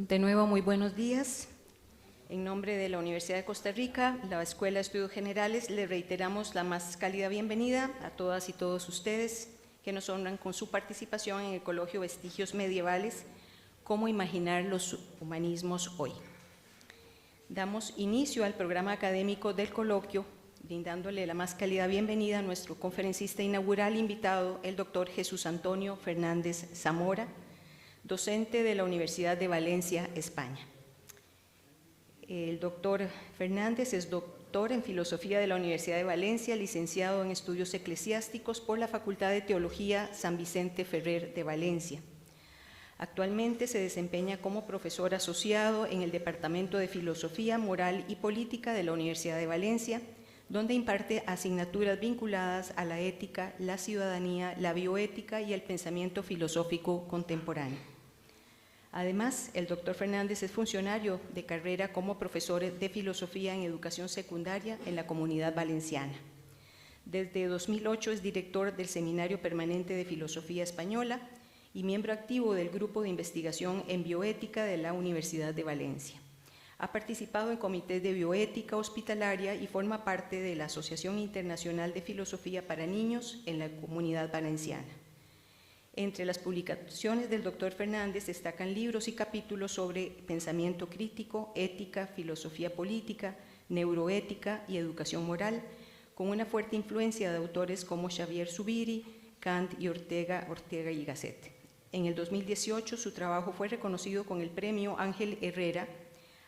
De nuevo, muy buenos días. En nombre de la Universidad de Costa Rica, la Escuela de Estudios Generales, les reiteramos la más cálida bienvenida a todas y todos ustedes que nos honran con su participación en el coloquio Vestigios Medievales, cómo imaginar los humanismos hoy. Damos inicio al programa académico del coloquio, brindándole la más cálida bienvenida a nuestro conferencista inaugural invitado, el doctor Jesús Antonio Fernández Zamora, docente de la Universidad de Valencia, España. El doctor Fernández es doctor en Filosofía de la Universidad de Valencia, licenciado en Estudios Eclesiásticos por la Facultad de Teología San Vicente Ferrer de Valencia. Actualmente se desempeña como profesor asociado en el Departamento de Filosofía, Moral y Política de la Universidad de Valencia, donde imparte asignaturas vinculadas a la ética, la ciudadanía, la bioética y el pensamiento filosófico contemporáneo. Además, el doctor Fernández es funcionario de carrera como profesor de filosofía en educación secundaria en la Comunidad Valenciana. Desde 2008 es director del Seminario Permanente de Filosofía Española y miembro activo del Grupo de Investigación en Bioética de la Universidad de Valencia. Ha participado en comités de bioética hospitalaria y forma parte de la Asociación Internacional de Filosofía para Niños en la Comunidad Valenciana. Entre las publicaciones del doctor Fernández destacan libros y capítulos sobre pensamiento crítico, ética, filosofía política, neuroética y educación moral, con una fuerte influencia de autores como Xavier Zubiri, Kant y Ortega y Gasset. En el 2018 su trabajo fue reconocido con el premio Ángel Herrera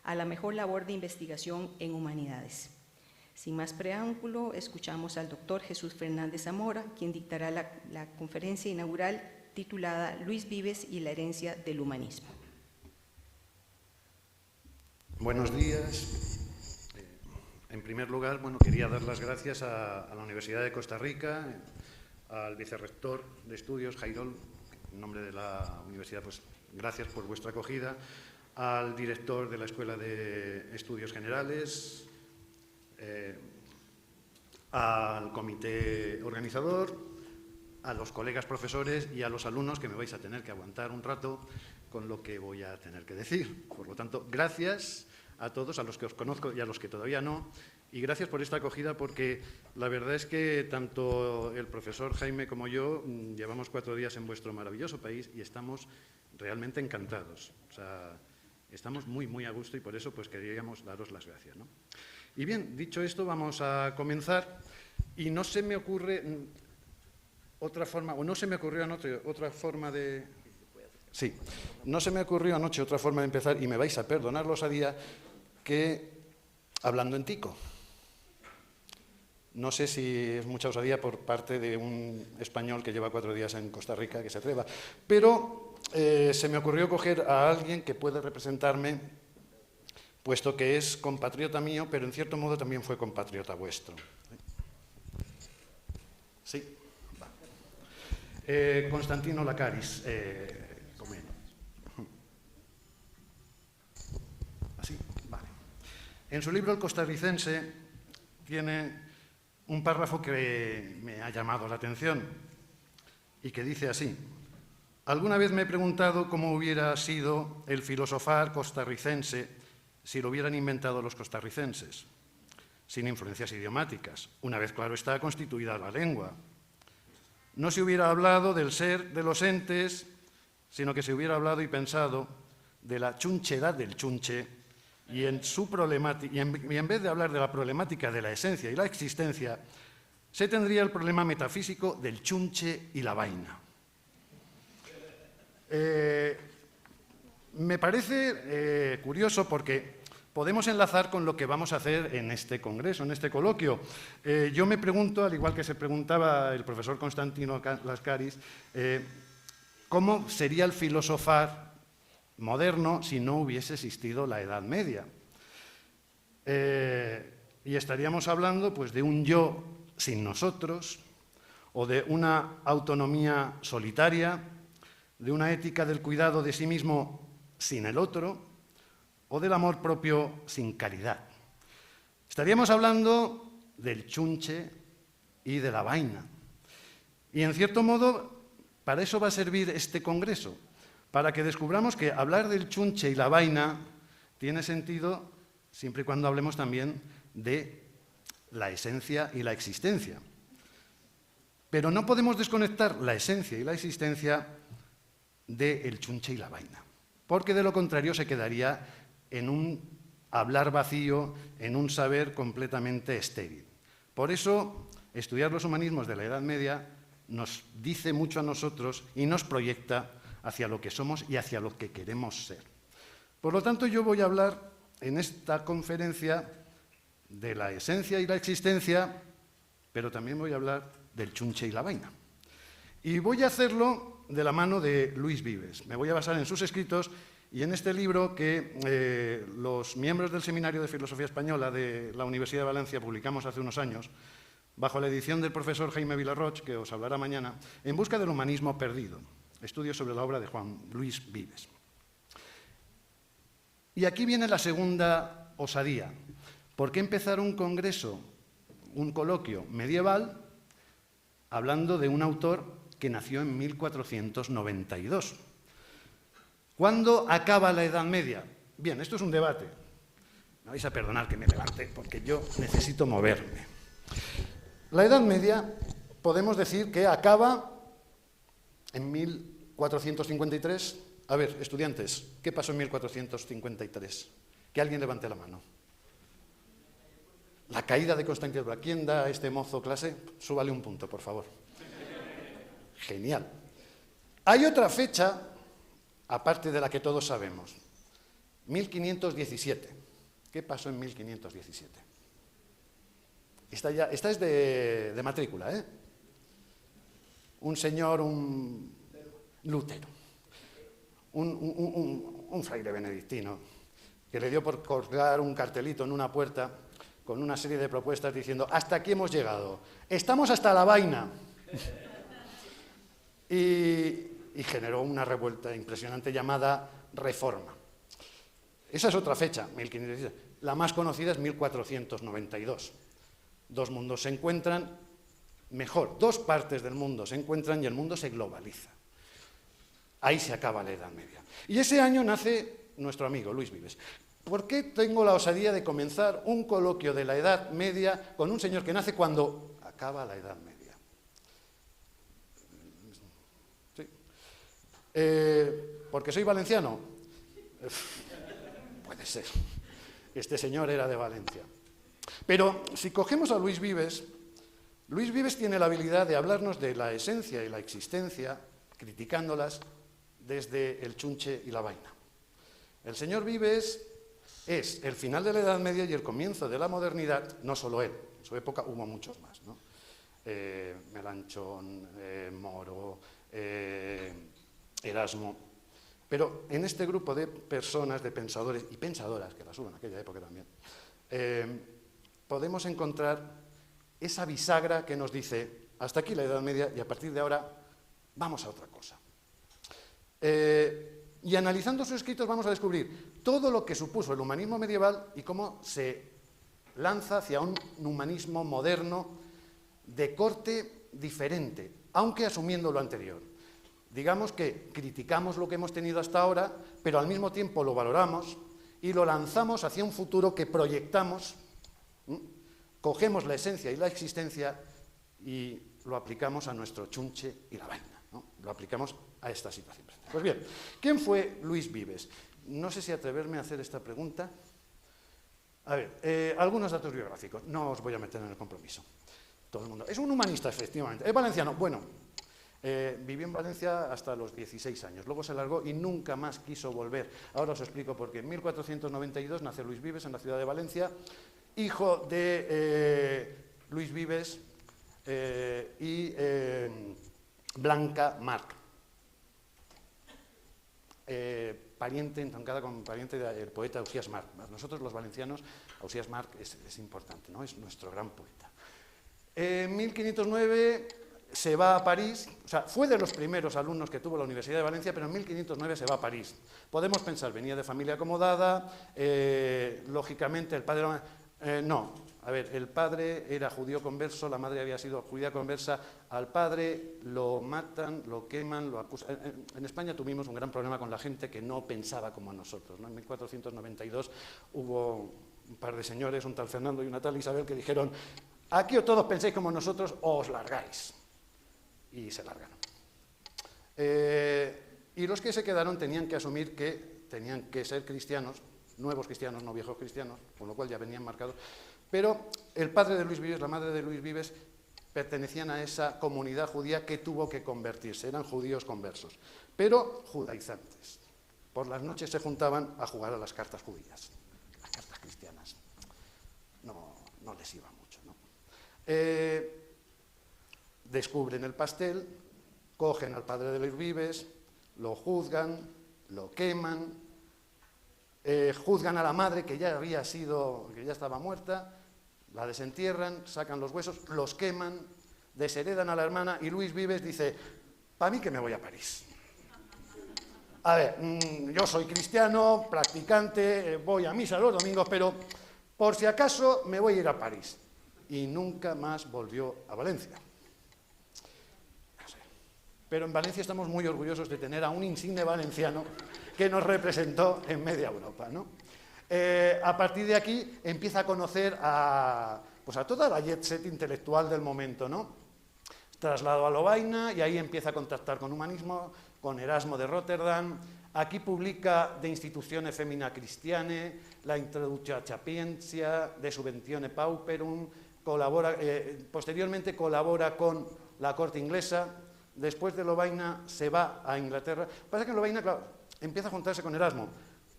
a la mejor labor de investigación en humanidades. Sin más preámbulo, escuchamos al doctor Jesús Fernández Zamora, quien dictará la conferencia inaugural titulada Luis Vives y la herencia del humanismo. Buenos días. En primer lugar, quería dar las gracias a la Universidad de Costa Rica, al vicerrector de estudios, Jairol, en nombre de la universidad, pues gracias por vuestra acogida, al director de la Escuela de Estudios Generales, al comité organizador, a los colegas profesores y a los alumnos que me vais a tener que aguantar un rato con lo que voy a tener que decir. Por lo tanto, gracias a todos, a los que os conozco y a los que todavía no, y gracias por esta acogida porque la verdad es que tanto el profesor Jaime como yo llevamos 4 días en vuestro maravilloso país y estamos realmente encantados. O sea, estamos muy, muy a gusto y por eso pues queríamos daros las gracias, ¿no? Y bien, dicho esto, vamos a comenzar y no se me ocurre otra forma, o no se me ocurrió anoche otra forma de... Sí, no se me ocurrió anoche otra forma de empezar, y me vais a perdonar, lo sabía, que hablando en tico. No sé si es mucha osadía por parte de un español que lleva 4 días en Costa Rica que se atreva, pero se me ocurrió coger a alguien que puede representarme, puesto que es compatriota mío, pero en cierto modo también fue compatriota vuestro. Sí, va. Constantino Lacaris, comeno. Así, vale. En su libro El costarricense tiene un párrafo que me ha llamado la atención y que dice así: alguna vez me he preguntado cómo hubiera sido el filosofar costarricense si lo hubieran inventado los costarricenses, sin influencias idiomáticas, una vez, claro está, constituida la lengua. No se hubiera hablado del ser de los entes, sino que se hubiera hablado y pensado de la chunchedad del chunche y en vez de hablar de la problemática de la esencia y la existencia, se tendría el problema metafísico del chunche y la vaina. Me parece curioso porque podemos enlazar con lo que vamos a hacer en este congreso, en este coloquio. Yo me pregunto, al igual que se preguntaba el profesor Constantino Lacaris, ¿cómo sería el filosofar moderno si no hubiese existido la Edad Media? Y estaríamos hablando pues, de un yo sin nosotros, o de una autonomía solitaria, de una ética del cuidado de sí mismo sin el otro, o del amor propio sin caridad. Estaríamos hablando del chunche y de la vaina. Y en cierto modo, para eso va a servir este congreso, para que descubramos que hablar del chunche y la vaina tiene sentido siempre y cuando hablemos también de la esencia y la existencia. Pero no podemos desconectar la esencia y la existencia del chunche y la vaina, porque de lo contrario se quedaría en un hablar vacío, en un saber completamente estéril. Por eso, estudiar los humanismos de la Edad Media nos dice mucho a nosotros y nos proyecta hacia lo que somos y hacia lo que queremos ser. Por lo tanto, yo voy a hablar en esta conferencia de la esencia y la existencia, pero también voy a hablar del chunche y la vaina. Y voy a hacerlo de la mano de Luis Vives. Me voy a basar en sus escritos y en este libro que los miembros del Seminario de Filosofía Española de la Universidad de Valencia publicamos hace unos años, bajo la edición del profesor Jaime Vilarroch, que os hablará mañana, En busca del humanismo perdido, estudios sobre la obra de Juan Luis Vives. Y aquí viene la segunda osadía. ¿Por qué empezar un congreso, un coloquio medieval, hablando de un autor que nació en 1492? ¿Cuándo acaba la Edad Media? Bien, esto es un debate. Me vais a perdonar que me levante porque yo necesito moverme. La Edad Media podemos decir que acaba en 1453. A ver, estudiantes, ¿qué pasó en 1453? Que alguien levante la mano. La caída de Constantinopla. ¿Quién da a este mozo clase? Súbale un punto, por favor. Genial. Hay otra fecha, aparte de la que todos sabemos. 1517. ¿Qué pasó en 1517? Esta es de matrícula, ¿eh? Un señor, un Lutero, un fraile benedictino, que le dio por colgar un cartelito en una puerta con una serie de propuestas diciendo: hasta aquí hemos llegado, estamos hasta la vaina. Y generó una revuelta impresionante llamada Reforma. Esa es otra fecha, 1517. La más conocida es 1492. Dos mundos se encuentran, mejor, dos partes del mundo se encuentran y el mundo se globaliza. Ahí se acaba la Edad Media. Y ese año nace nuestro amigo Luis Vives. ¿Por qué tengo la osadía de comenzar un coloquio de la Edad Media con un señor que nace cuando acaba la Edad Media? Sí. ¿Porque soy valenciano? Puede ser. Este señor era de Valencia. Pero si cogemos a Luis Vives tiene la habilidad de hablarnos de la esencia y la existencia, criticándolas desde el chunche y la vaina. El señor Vives es el final de la Edad Media y el comienzo de la modernidad, no solo él, en su época hubo muchos más, ¿no? Melanchón, Moro, Erasmo. Pero en este grupo de personas, de pensadores y pensadoras, que las hubo en aquella época también, podemos encontrar esa bisagra que nos dice: hasta aquí la Edad Media y a partir de ahora vamos a otra cosa. Y analizando sus escritos vamos a descubrir todo lo que supuso el humanismo medieval y cómo se lanza hacia un humanismo moderno de corte diferente, aunque asumiendo lo anterior. Digamos que criticamos lo que hemos tenido hasta ahora, pero al mismo tiempo lo valoramos y lo lanzamos hacia un futuro que proyectamos. Cogemos la esencia y la existencia y lo aplicamos a nuestro chunche y la vaina, ¿no? Lo aplicamos a esta situación. Pues bien, ¿quién fue Luis Vives? No sé si atreverme a hacer esta pregunta. A ver, algunos datos biográficos. No os voy a meter en el compromiso. Todo el mundo. Es un humanista, efectivamente. ¿Es valenciano? Bueno, vivió en Valencia hasta los 16 años. Luego se largó y nunca más quiso volver. Ahora os explico por qué. En 1492 nace Luis Vives en la ciudad de Valencia, hijo de Luis Vives y Blanca Marc, pariente, entroncada con pariente del poeta Ausiàs March. Nosotros los valencianos, Ausiàs March es importante, ¿no? Es nuestro gran poeta. En 1509 se va a París, o sea, fue de los primeros alumnos que tuvo la Universidad de Valencia, pero en 1509 se va a París. Podemos pensar, venía de familia acomodada, lógicamente el padre No, a ver, el padre era judío converso, la madre había sido judía conversa, al padre lo matan, lo queman, lo acusan. En España tuvimos un gran problema con la gente que no pensaba como nosotros, ¿no? En 1492 hubo un par de señores, un tal Fernando y una tal Isabel, que dijeron: aquí o todos pensáis como nosotros o os largáis. Y se largaron. Y los que se quedaron tenían que asumir que tenían que ser cristianos, nuevos cristianos, no viejos cristianos, con lo cual ya venían marcados. Pero el padre de Luis Vives, la madre de Luis Vives, pertenecían a esa comunidad judía que tuvo que convertirse, eran judíos conversos, pero judaizantes. Por las noches se juntaban a jugar a las cartas judías, las cartas cristianas. No les iba mucho, ¿no? Descubren el pastel, cogen al padre de Luis Vives, lo juzgan, lo queman, juzgan a la madre que ya estaba muerta, la desentierran, sacan los huesos, los queman, desheredan a la hermana y Luis Vives dice: para mí que me voy a París. A ver, yo soy cristiano, practicante, voy a misa los domingos, pero por si acaso me voy a ir a París. Y nunca más volvió a Valencia. Pero en Valencia estamos muy orgullosos de tener a un insigne valenciano que nos representó en media Europa, ¿no? A partir de aquí empieza a conocer a toda la jet set intelectual del momento, ¿no? Trasladó a Lovaina y ahí empieza a contactar con humanismo, con Erasmo de Rotterdam. Aquí publica De Institutione Femina Christiane, La Introductio a Sapientia, De Subventione Pauperum, posteriormente colabora con la corte inglesa. Después de Lovaina se va a Inglaterra. Pasa que en Lovaina, claro, empieza a juntarse con Erasmo.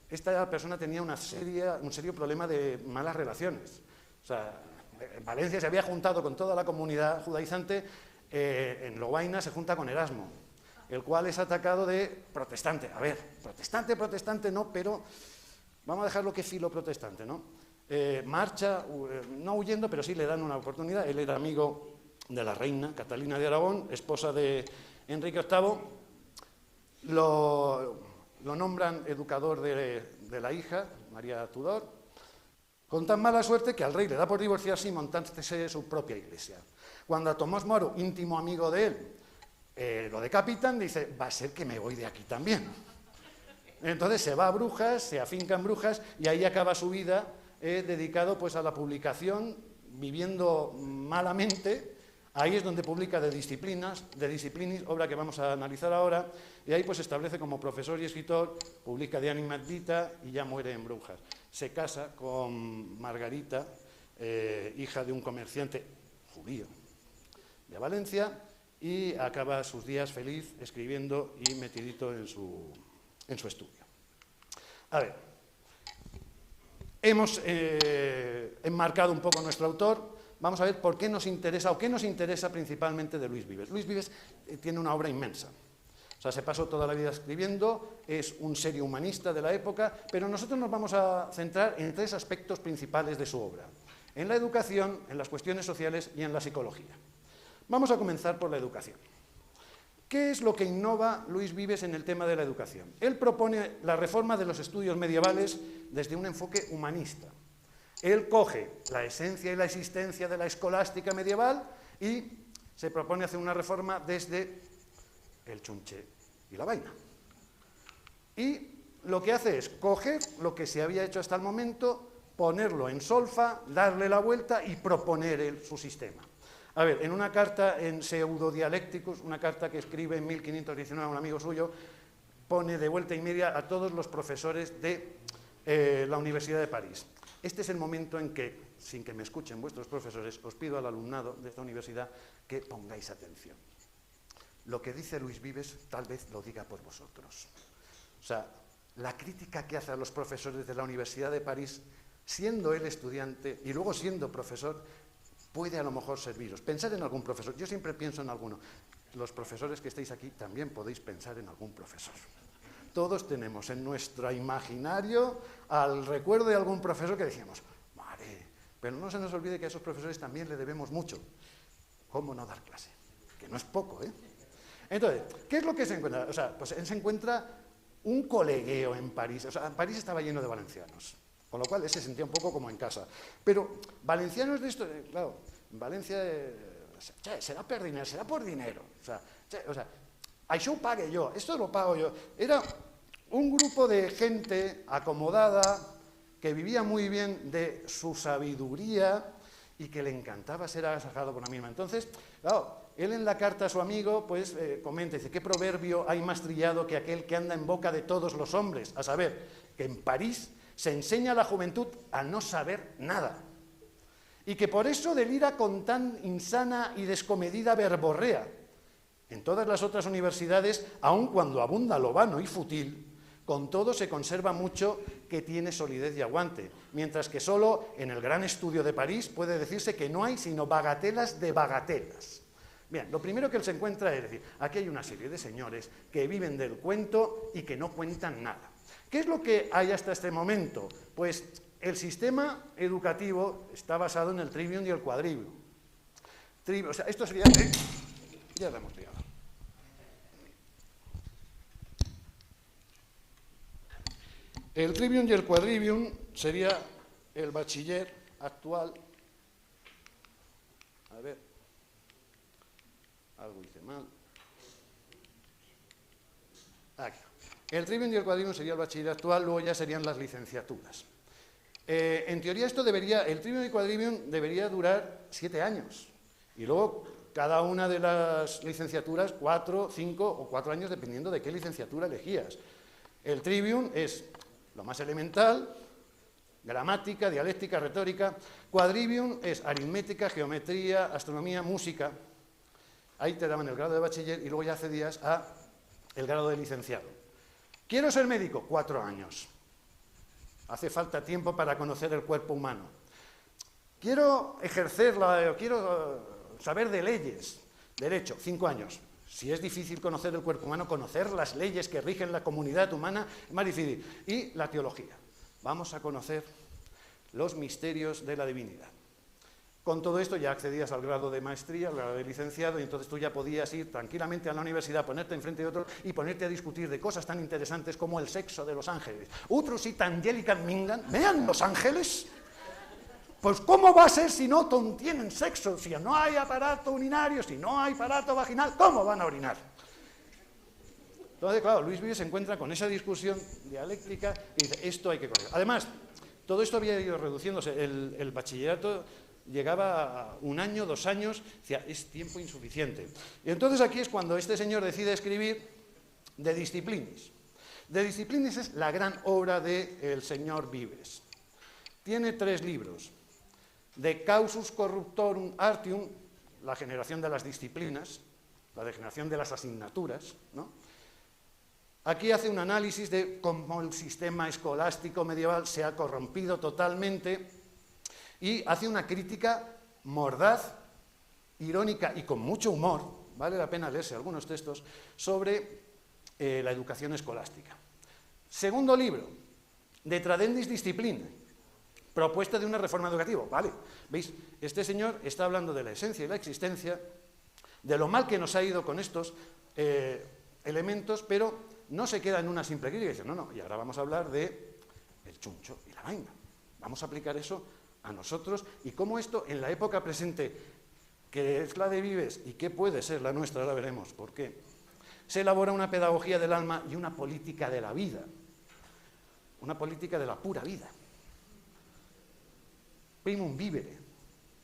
Esta persona tenía un serio problema de malas relaciones. O sea, en Valencia se había juntado con toda la comunidad judaizante, en Lovaina se junta con Erasmo, el cual es atacado de protestante. A ver, protestante no, pero vamos a dejarlo que filo protestante, ¿no? Marcha, no huyendo, pero sí le dan una oportunidad. Él era amigo de la reina Catalina de Aragón, esposa de Enrique VIII, lo nombran educador de la hija, María Tudor, con tan mala suerte que al rey le da por divorciarse y montarse su propia iglesia. Cuando a Tomás Moro, íntimo amigo de él, lo decapitan, dice: va a ser que me voy de aquí también. Entonces se va a Brujas, se afinca en Brujas y ahí acaba su vida dedicado pues a la publicación, viviendo malamente. Ahí es donde publica De Disciplinis, obra que vamos a analizar ahora, y ahí pues se establece como profesor y escritor, publica De Animat Vita y ya muere en Brujas. Se casa con Margarita, hija de un comerciante judío de Valencia, y acaba sus días feliz escribiendo y metidito en su estudio. A ver, hemos enmarcado un poco nuestro autor. Vamos a ver por qué nos interesa, o qué nos interesa principalmente de Luis Vives. Luis Vives tiene una obra inmensa. O sea, se pasó toda la vida escribiendo, es un serio humanista de la época, pero nosotros nos vamos a centrar en tres aspectos principales de su obra: en la educación, en las cuestiones sociales y en la psicología. Vamos a comenzar por la educación. ¿Qué es lo que innova Luis Vives en el tema de la educación? Él propone la reforma de los estudios medievales desde un enfoque humanista. Él coge la esencia y la existencia de la escolástica medieval y se propone hacer una reforma desde el chunche y la vaina. Y lo que hace es coger lo que se había hecho hasta el momento, ponerlo en solfa, darle la vuelta y proponer su sistema. A ver, en una carta en Pseudodialecticus, una carta que escribe en 1519 a un amigo suyo, pone de vuelta y media a todos los profesores de la Universidad de París: este es el momento en que, sin que me escuchen vuestros profesores, os pido al alumnado de esta universidad que pongáis atención. Lo que dice Luis Vives tal vez lo diga por vosotros. O sea, la crítica que hace a los profesores de la Universidad de París, siendo él estudiante y luego siendo profesor, puede a lo mejor serviros. Pensad en algún profesor. Yo siempre pienso en alguno. Los profesores que estáis aquí también podéis pensar en algún profesor. Todos tenemos en nuestro imaginario al recuerdo de algún profesor que decíamos: madre, pero no se nos olvide que a esos profesores también le debemos mucho. ¿Cómo no dar clase? Que no es poco, ¿eh? Entonces, ¿qué es lo que se encuentra? O sea, pues se encuentra un colegueo en París. O sea, París estaba lleno de valencianos. Con lo cual, él se sentía un poco como en casa. Pero valencianos de esto, claro, en Valencia, será por dinero, será por dinero. O sea, això ho pague yo, esto lo pago yo. Era un grupo de gente acomodada que vivía muy bien de su sabiduría y que le encantaba ser agasajado por la misma. Entonces, claro, él en la carta a su amigo, pues comenta, dice, ¿qué proverbio hay más trillado que aquel que anda en boca de todos los hombres? A saber, que en París se enseña a la juventud a no saber nada. Y que por eso delira con tan insana y descomedida verborrea. En todas las otras universidades, aun cuando abunda lo vano y fútil, con todo se conserva mucho que tiene solidez y aguante, mientras que solo en el gran estudio de París puede decirse que no hay sino bagatelas de bagatelas. Bien, lo primero que él se encuentra es decir, aquí hay una serie de señores que viven del cuento y que no cuentan nada. ¿Qué es lo que hay hasta este momento? Pues el sistema educativo está basado en el trivium y el quadrivium. O sea, esto sería... ya lo hemos liado. El trivium y el quadrivium sería el bachiller actual. A ver, algo hice mal. Aquí. El trivium y el quadrivium sería el bachiller actual, luego ya serían las licenciaturas. En teoría esto debería, el trivium y el quadrivium debería durar 7 años. Y luego cada una de las licenciaturas 4, 5 o 4 años dependiendo de qué licenciatura elegías. El trivium es lo más elemental, gramática, dialéctica, retórica. Quadrivium es aritmética, geometría, astronomía, música. Ahí te daban el grado de bachiller y luego ya accedías a el grado de licenciado. ¿Quiero ser médico? 4 años. Hace falta tiempo para conocer el cuerpo humano. ¿Quiero quiero saber de leyes? Derecho, 5 años. Si es difícil conocer el cuerpo humano, conocer las leyes que rigen la comunidad humana es más difícil. Y la teología. Vamos a conocer los misterios de la divinidad. Con todo esto ya accedías al grado de maestría, al grado de licenciado, y entonces tú ya podías ir tranquilamente a la universidad, ponerte enfrente de otro y ponerte a discutir de cosas tan interesantes como el sexo de los ángeles. Otros sit angelican mingan, vean los ángeles. Pues ¿cómo va a ser si no tienen sexo? Si no hay aparato urinario, si no hay aparato vaginal, ¿cómo van a orinar? Entonces, claro, Luis Vives se encuentra con esa discusión dialéctica y dice, esto hay que correr. Además, todo esto había ido reduciéndose. El bachillerato llegaba a 1 año, 2 años, decía, es tiempo insuficiente. Y entonces aquí es cuando este señor decide escribir De Disciplinis. De Disciplinis es la gran obra del señor Vives. Tiene 3 libros. De Causus Corruptorum Artium, la generación de las disciplinas, la degeneración de las asignaturas, ¿no? Aquí hace un análisis de cómo el sistema escolástico medieval se ha corrompido totalmente y hace una crítica mordaz, irónica y con mucho humor, vale la pena leerse algunos textos, sobre la educación escolástica. Segundo libro, De Tradendis Disciplina, propuesta de una reforma educativa. Vale, ¿veis? Este señor está hablando de la esencia y la existencia, de lo mal que nos ha ido con estos elementos, pero no se queda en una simple crítica. Dice, no, y ahora vamos a hablar de el chuncho y la vaina. Vamos a aplicar eso a nosotros y cómo esto en la época presente, que es la de Vives y que puede ser la nuestra, ahora veremos por qué, se elabora una pedagogía del alma y una política de la vida, una política de la pura vida. Primum vivere,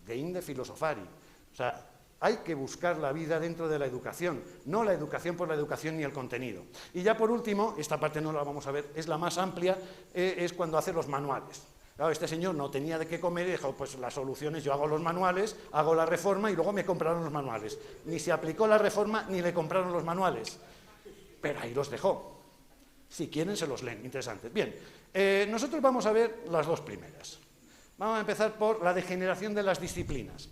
de inde filosofari. O sea, hay que buscar la vida dentro de la educación, no la educación por la educación ni el contenido. Y ya por último, esta parte no la vamos a ver, es la más amplia, es cuando hace los manuales. Claro, este señor no tenía de qué comer y dijo, pues la solución es yo hago los manuales, hago la reforma y luego me compraron los manuales. Ni se aplicó la reforma ni le compraron los manuales, pero ahí los dejó. Si quieren se los leen, interesantes. Bien, nosotros vamos a ver las 2 primeras. Vamos a empezar por la degeneración de las disciplinas.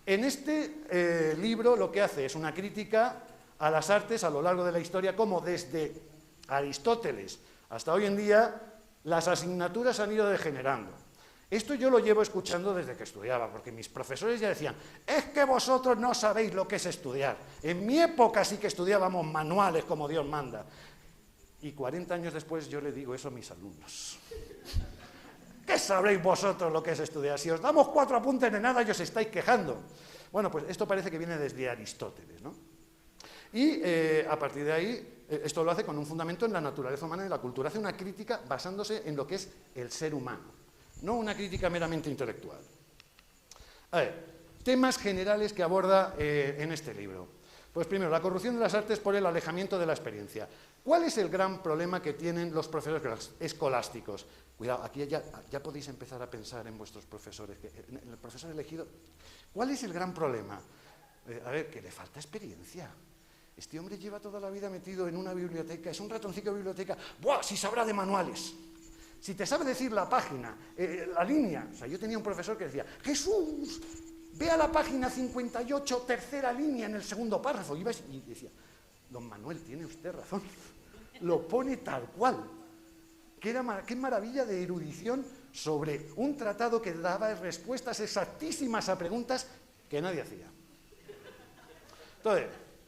En este libro lo que hace es una crítica a las artes a lo largo de la historia, como desde Aristóteles hasta hoy en día las asignaturas han ido degenerando. Esto yo lo llevo escuchando desde que estudiaba, porque mis profesores ya decían, es que vosotros no sabéis lo que es estudiar. En mi época sí que estudiábamos manuales como Dios manda. Y 40 años después yo le digo eso a mis alumnos. ¿Qué sabréis vosotros lo que es estudiar? Si os damos 4 apuntes de nada y os estáis quejando. Bueno, pues esto parece que viene desde Aristóteles, ¿no? Y a partir de ahí, esto lo hace con un fundamento en la naturaleza humana y la cultura. Hace una crítica basándose en lo que es el ser humano, no una crítica meramente intelectual. A ver, temas generales que aborda en este libro. Pues primero, la corrupción de las artes por el alejamiento de la experiencia. ¿Cuál es el gran problema que tienen los profesores escolásticos? Cuidado, aquí ya podéis empezar a pensar en vuestros profesores, en el profesor elegido. ¿Cuál es el gran problema? A ver, que le falta experiencia. Este hombre lleva toda la vida metido en una biblioteca, es un ratoncito de biblioteca. ¡Buah! Si sabrá de manuales. Si te sabe decir la página, la línea. O sea, yo tenía un profesor que decía, Jesús, ve a la página 58, tercera línea en el segundo párrafo. Y decía, don Manuel, tiene usted razón. Lo pone tal cual. Qué maravilla de erudición sobre un tratado que daba respuestas exactísimas a preguntas que nadie hacía. Entonces,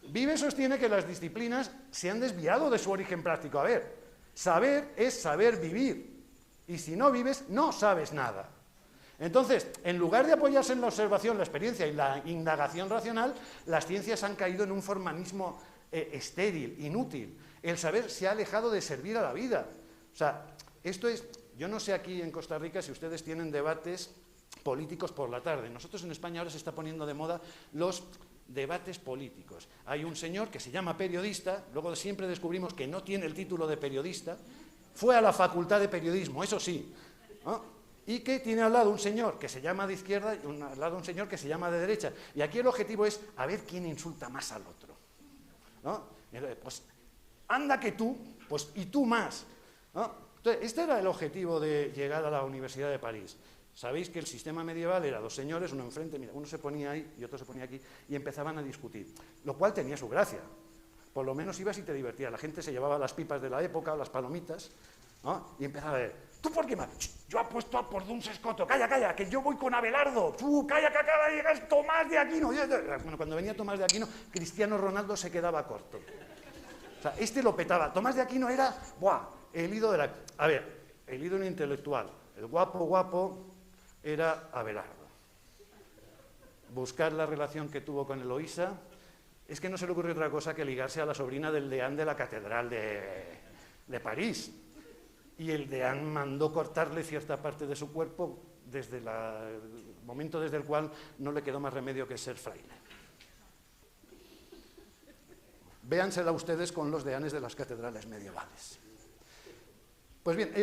Vives sostiene que las disciplinas se han desviado de su origen práctico. A ver, saber es saber vivir, y si no vives, no sabes nada. Entonces, en lugar de apoyarse en la observación, la experiencia y la indagación racional, las ciencias han caído en un formalismo estéril, inútil. El saber se ha alejado de servir a la vida. O sea, esto es, yo no sé aquí en Costa Rica si ustedes tienen debates políticos por la tarde. Nosotros en España ahora se está poniendo de moda los debates políticos. Hay un señor que se llama periodista, luego siempre descubrimos que no tiene el título de periodista, fue a la facultad de periodismo, eso sí, ¿no? Y que tiene al lado un señor que se llama de izquierda y al lado un señor que se llama de derecha. Y aquí el objetivo es a ver quién insulta más al otro, ¿no? Pues anda que tú, pues y tú más, ¿no? Entonces, este era el objetivo de llegar a la Universidad de París. Sabéis que el sistema medieval era 2 señores, uno enfrente, mira, uno se ponía ahí y otro se ponía aquí, y empezaban a discutir, lo cual tenía su gracia. Por lo menos ibas y te divertías. La gente se llevaba las pipas de la época, las palomitas, ¿no? Y empezaba a ver, ¿tú por qué más? Yo apuesto a por Duns Scoto, calla, que yo voy con Abelardo, calla, que acaba de llegar Tomás de Aquino. Bueno, cuando venía Tomás de Aquino, Cristiano Ronaldo se quedaba corto. O sea, este lo petaba. Tomás de Aquino era, el ídolo de la... A ver, el ídolo intelectual, el guapo era Abelardo. Buscar la relación que tuvo con Eloísa, es que no se le ocurrió otra cosa que ligarse a la sobrina del deán de la catedral de París. Y el deán mandó cortarle cierta parte de su cuerpo desde el momento desde el cual no le quedó más remedio que ser fraile. Véansela ustedes con los deanes de las catedrales medievales. Pues bien,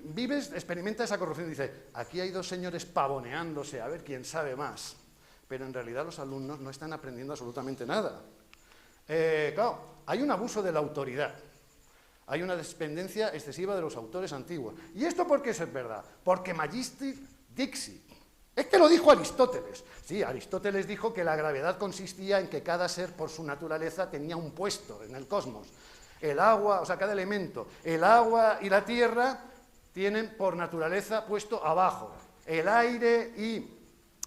Vives experimenta esa corrupción y dice, aquí hay 2 señores pavoneándose a ver quién sabe más, pero en realidad los alumnos no están aprendiendo absolutamente nada. Claro, hay un abuso de la autoridad, hay una dependencia excesiva de los autores antiguos. ¿Y esto por qué es verdad? Porque Magister Dixit. Es que lo dijo Aristóteles. Sí, Aristóteles dijo que la gravedad consistía en que cada ser por su naturaleza tenía un puesto en el cosmos. El agua, o sea, cada elemento, el agua y la tierra tienen por naturaleza puesto abajo, el aire y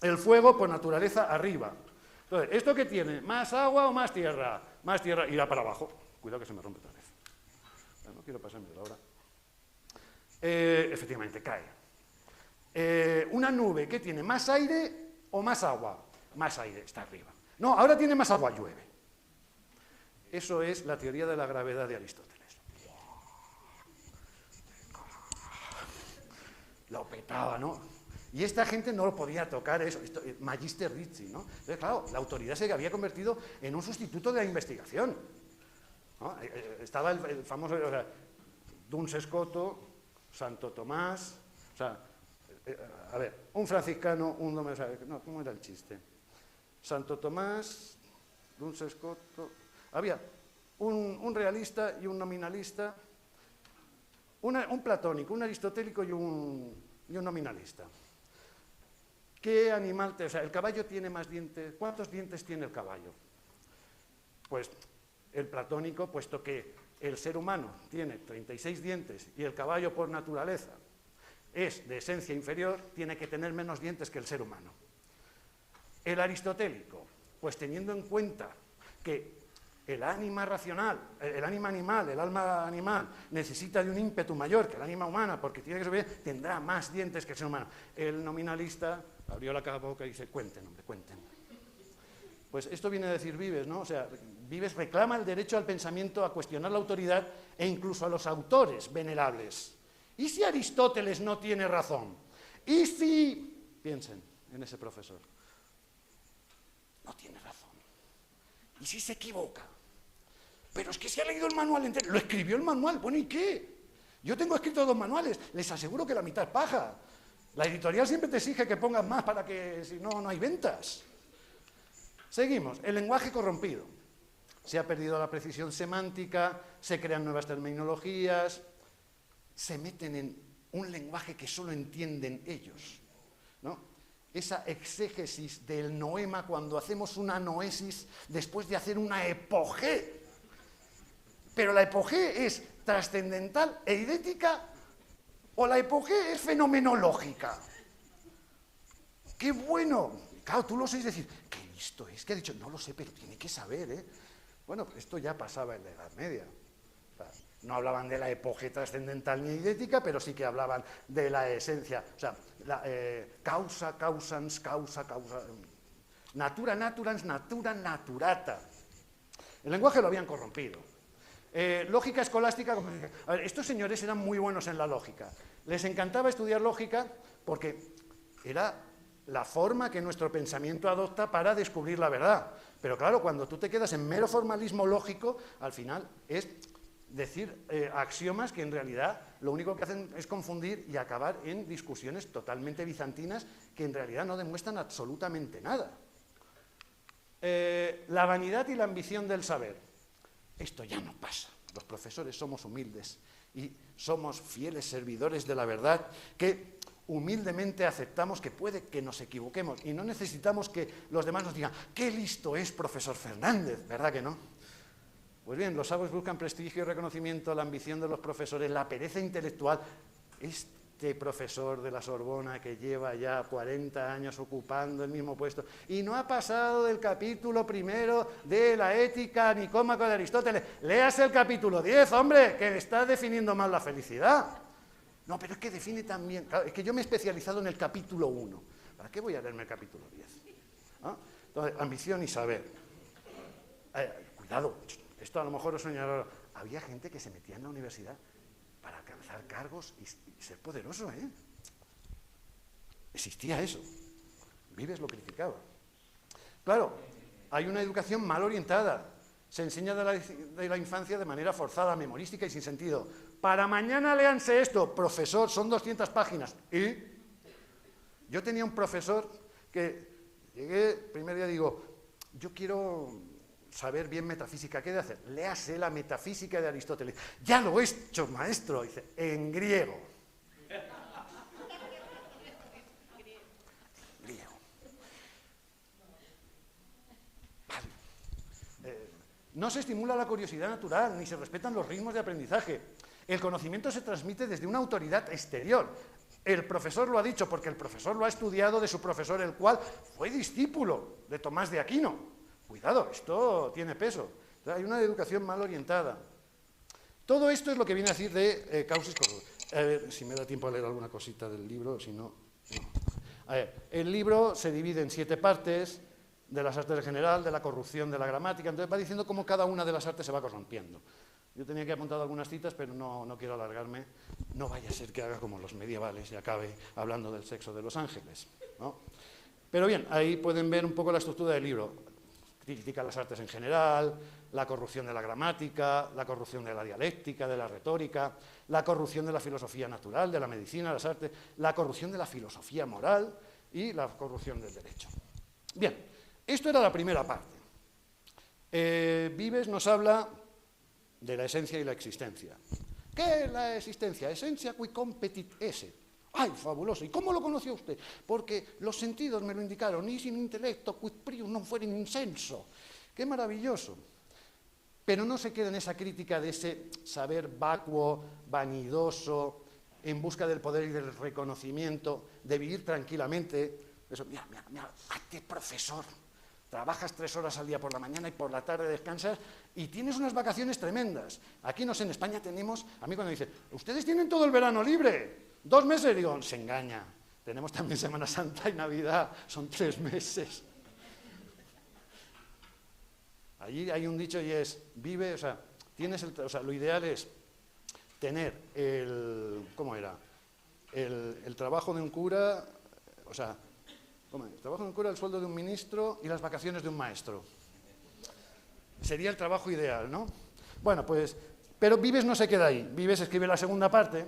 el fuego por naturaleza arriba. Entonces, ¿esto qué tiene? ¿Más agua o más tierra? Más tierra irá para abajo. Cuidado que se me rompe otra vez. No quiero pasarme de la hora. Efectivamente, cae. Una nube, ¿qué tiene? ¿Más aire o más agua? Más aire, está arriba. No, ahora tiene más agua, llueve. Eso es la teoría de la gravedad de Aristóteles. Lo petaba, ¿no? Y esta gente no lo podía tocar, eso, Magister Dixit, ¿no? Entonces, claro, la autoridad se había convertido en un sustituto de la investigación, ¿no? Estaba el famoso, o sea, Duns Scoto, Santo Tomás, o sea, a ver, un franciscano, un dominico, no, ¿cómo era el chiste? Santo Tomás, Duns Scoto, había un realista y un nominalista, un platónico, un aristotélico y un nominalista. ¿Qué animal? O sea, el caballo tiene más dientes. ¿Cuántos dientes tiene el caballo? Pues el platónico, puesto que el ser humano tiene 36 dientes y el caballo por naturaleza es de esencia inferior, tiene que tener menos dientes que el ser humano. El aristotélico, pues teniendo en cuenta que el ánima racional, el ánima animal, el alma animal, necesita de un ímpetu mayor que el ánima humana, porque tiene que sobrevivir, tendrá más dientes que el ser humano. El nominalista abrió la boca y dice, cuenten, hombre, cuenten. Pues esto viene a decir Vives, ¿no? O sea, Vives reclama el derecho al pensamiento, a cuestionar la autoridad e incluso a los autores venerables. ¿Y si Aristóteles no tiene razón? ¿Y si, piensen en ese profesor, no tiene razón? ¿Y si se equivoca? Pero es que se ha leído el manual entero, lo escribió el manual, bueno, ¿y qué? Yo tengo escritos 2 manuales, les aseguro que la mitad es paja. La editorial siempre te exige que pongas más para que, si no, no hay ventas. Seguimos, el lenguaje corrompido. Se ha perdido la precisión semántica, se crean nuevas terminologías, se meten en un lenguaje que solo entienden ellos, ¿no? Esa exégesis del noema cuando hacemos una noesis después de hacer una epogé. Pero la epogé es trascendental e idética o la epogé es fenomenológica. ¡Qué bueno! Claro, tú lo sabes decir, qué listo es, que ha dicho, no lo sé, pero tiene que saber, ¿eh? Bueno, esto ya pasaba en la Edad Media. O sea, no hablaban de la epogé trascendental ni idética, pero sí que hablaban de la esencia. O sea, causa, causans, causa, natura, naturans, natura, naturata. El lenguaje lo habían corrompido. Lógica escolástica, a ver, estos señores eran muy buenos en la lógica. Les encantaba estudiar lógica porque era la forma que nuestro pensamiento adopta para descubrir la verdad. Pero claro, cuando tú te quedas en mero formalismo lógico, al final es decir axiomas que en realidad lo único que hacen es confundir y acabar en discusiones totalmente bizantinas que en realidad no demuestran absolutamente nada. La vanidad y la ambición del saber. Esto ya no pasa. Los profesores somos humildes y somos fieles servidores de la verdad que humildemente aceptamos que puede que nos equivoquemos y no necesitamos que los demás nos digan ¡qué listo es profesor Fernández! ¿Verdad que no? Pues bien, los sabios buscan prestigio y reconocimiento, la ambición de los profesores, la pereza intelectual. Este profesor de la Sorbona que lleva ya 40 años ocupando el mismo puesto y no ha pasado del capítulo 1 de la ética nicómaco de Aristóteles. Léase el capítulo 10, hombre, que está definiendo mal la felicidad. No, pero es que define también, claro, es que yo me he especializado en el capítulo 1. ¿Para qué voy a leerme el capítulo 10? ¿Ah? Entonces, ambición y saber. Cuidado, esto a lo mejor os soñará. Había gente que se metía en la universidad para alcanzar cargos y ser poderoso, ¿eh? Existía eso. Vives lo criticaba. Claro, hay una educación mal orientada. Se enseña de la infancia de manera forzada, memorística y sin sentido. Para mañana léanse esto, profesor, son 200 páginas. ¿Y? Yo tenía un profesor que llegué, primer día digo, yo quiero saber bien metafísica, ¿qué he de hacer? Léase la metafísica de Aristóteles. Ya lo he hecho, maestro, dice, en griego. Griego. No se estimula la curiosidad natural, ni se respetan los ritmos de aprendizaje. El conocimiento se transmite desde una autoridad exterior. El profesor lo ha dicho porque el profesor lo ha estudiado de su profesor, el cual fue discípulo de Tomás de Aquino. Cuidado, esto tiene peso. Hay una educación mal orientada. Todo esto es lo que viene a decir de Causis Corruptus. A ver si me da tiempo a leer alguna cosita del libro, si no, no. A ver, el libro se divide en 7 partes, de las artes en general, de la corrupción de la gramática, entonces va diciendo cómo cada una de las artes se va corrompiendo. Yo tenía que apuntar algunas citas, pero no quiero alargarme, no vaya a ser que haga como los medievales y acabe hablando del sexo de los ángeles, ¿no? Pero bien, ahí pueden ver un poco la estructura del libro. Critica las artes en general, la corrupción de la gramática, la corrupción de la dialéctica, de la retórica, la corrupción de la filosofía natural, de la medicina, las artes, la corrupción de la filosofía moral y la corrupción del derecho. Bien, esto era la primera parte. Vives nos habla de la esencia y la existencia. ¿Qué es la existencia? Esencia qui competit esse. ¡Ay, fabuloso! ¿Y cómo lo conoció usted? Porque los sentidos me lo indicaron, y sin intelecto quid prius non fuerin insenso. ¡Qué maravilloso! Pero no se queda en esa crítica de ese saber vacuo, vanidoso, en busca del poder y del reconocimiento, de vivir tranquilamente. Eso, mira, hazte profesor. trabajas 3 horas al día por la mañana y por la tarde descansas y tienes unas vacaciones tremendas. Aquí, no sé, en España tenemos, a mí cuando dicen, ustedes tienen todo el verano libre, 2 meses, digo, se engaña. Tenemos también Semana Santa y Navidad, son 3 meses. Allí hay un dicho y es, vive, o sea, lo ideal es tener ¿cómo era? El trabajo de un cura, o sea, ¿cómo es? El trabajo de un cura, el sueldo de un ministro y las vacaciones de un maestro. Sería el trabajo ideal, ¿no? Bueno, pues, pero Vives no se queda ahí. Vives escribe la segunda parte.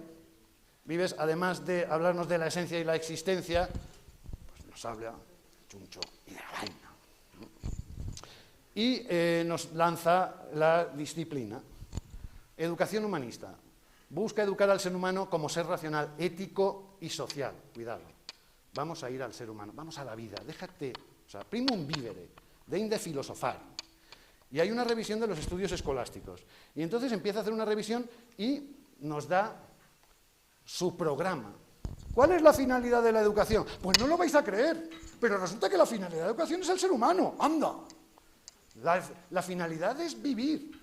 Vives, además de hablarnos de la esencia y la existencia, pues nos habla chuncho y de la vaina. Y nos lanza la disciplina. Educación humanista. Busca educar al ser humano como ser racional, ético y social. Cuidado. Vamos a ir al ser humano, vamos a la vida. Déjate, o sea, primum vivere, deinde filosofare. Y hay una revisión de los estudios escolásticos. Y entonces empieza a hacer una revisión y nos da su programa. ¿Cuál es la finalidad de la educación? Pues no lo vais a creer, pero resulta que la finalidad de la educación es el ser humano. ¡Anda! La finalidad es vivir.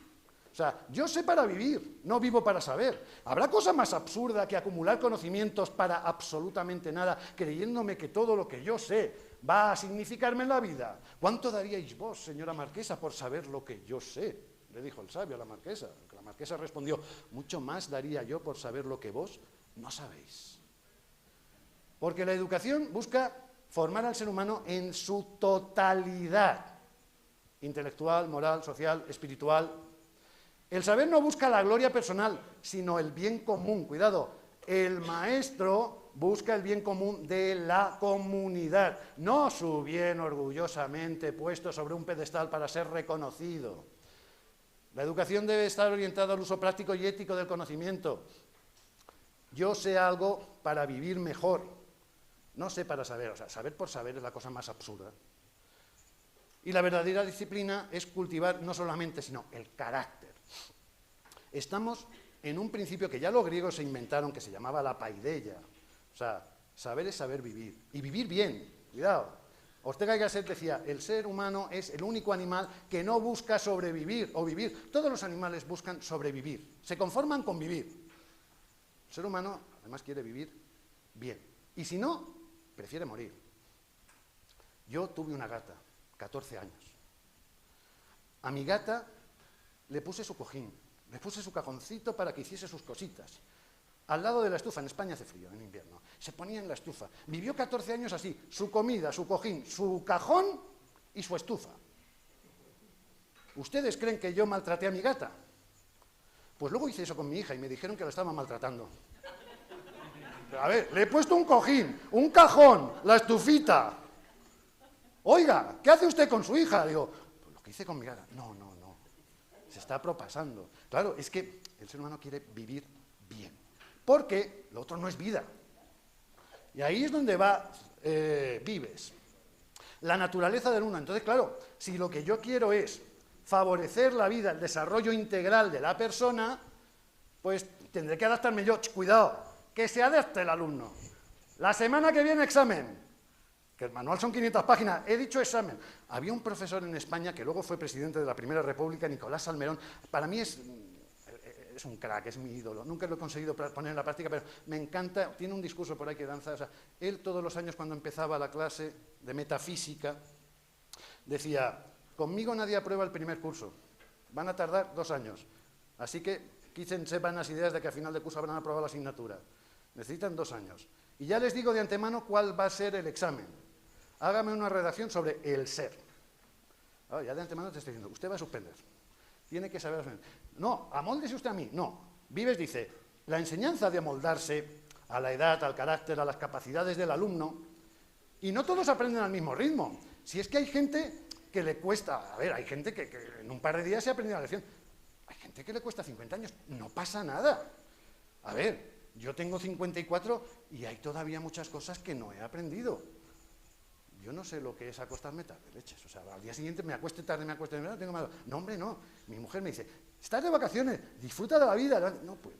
O sea, yo sé para vivir, no vivo para saber. ¿Habrá cosa más absurda que acumular conocimientos para absolutamente nada, creyéndome que todo lo que yo sé va a significarme en la vida? ¿Cuánto daríais vos, señora marquesa, por saber lo que yo sé? Le dijo el sabio a la marquesa. La marquesa respondió, mucho más daría yo por saber lo que vos no sabéis. Porque la educación busca formar al ser humano en su totalidad, intelectual, moral, social, espiritual. El saber no busca la gloria personal, sino el bien común. Cuidado, el maestro busca el bien común de la comunidad, no su bien orgullosamente puesto sobre un pedestal para ser reconocido. La educación debe estar orientada al uso práctico y ético del conocimiento. Yo sé algo para vivir mejor, no sé para saber. O sea, saber por saber es la cosa más absurda. Y la verdadera disciplina es cultivar no solamente, sino el carácter. Estamos en un principio que ya los griegos se inventaron, que se llamaba la paideia. O sea, saber es saber vivir. Y vivir bien, cuidado. Ortega y Gasset decía, el ser humano es el único animal que no busca sobrevivir o vivir. Todos los animales buscan sobrevivir, se conforman con vivir. El ser humano, además, quiere vivir bien. Y si no, prefiere morir. Yo tuve una gata, 14 años. A mi gata le puse su cojín, le puse su cajoncito para que hiciese sus cositas. Al lado de la estufa, en España hace frío en invierno, se ponía en la estufa. Vivió 14 años así, su comida, su cojín, su cajón y su estufa. ¿Ustedes creen que yo maltraté a mi gata? Pues luego hice eso con mi hija y me dijeron que la estaba maltratando. A ver, le he puesto un cojín, un cajón, la estufita. Oiga, ¿qué hace usted con su hija? Digo, pues lo que hice con mi gata. No, se está propasando. Claro, es que el ser humano quiere vivir bien, porque lo otro no es vida. Y ahí es donde va Vives. La naturaleza del uno. Entonces, claro, si lo que yo quiero es favorecer la vida, el desarrollo integral de la persona, pues tendré que adaptarme yo. Cuidado, que se adapte el alumno. La semana que viene examen. Que el manual son 500 páginas, he dicho examen. Había un profesor en España que luego fue presidente de la Primera República, Nicolás Salmerón. Para mí es un crack, es mi ídolo. Nunca lo he conseguido poner en la práctica, pero me encanta. Tiene un discurso por ahí que danza. O sea, él todos los años cuando empezaba la clase de metafísica decía, conmigo nadie aprueba el primer curso, van a tardar 2 años. Así que quítense vanas ideas de que al final del curso habrán aprobado la asignatura. Necesitan 2 años. Y ya les digo de antemano cuál va a ser el examen. Hágame una redacción sobre el ser. Ahora, ya de antemano te estoy diciendo, usted va a suspender. Tiene que saber suspender. No, amóldese usted a mí. No. Vives dice, la enseñanza de amoldarse a la edad, al carácter, a las capacidades del alumno, y no todos aprenden al mismo ritmo. Si es que hay gente que le cuesta, a ver, hay gente que en un par de días se ha aprendido la lección. Hay gente que le cuesta 50 años, no pasa nada. A ver, yo tengo 54 y hay todavía muchas cosas que no he aprendido. Yo no sé lo que es acostarme tarde, leches. O sea, al día siguiente me acueste tarde, tengo mal. No, hombre, no. Mi mujer me dice, estás de vacaciones, disfruta de la vida. No puedo.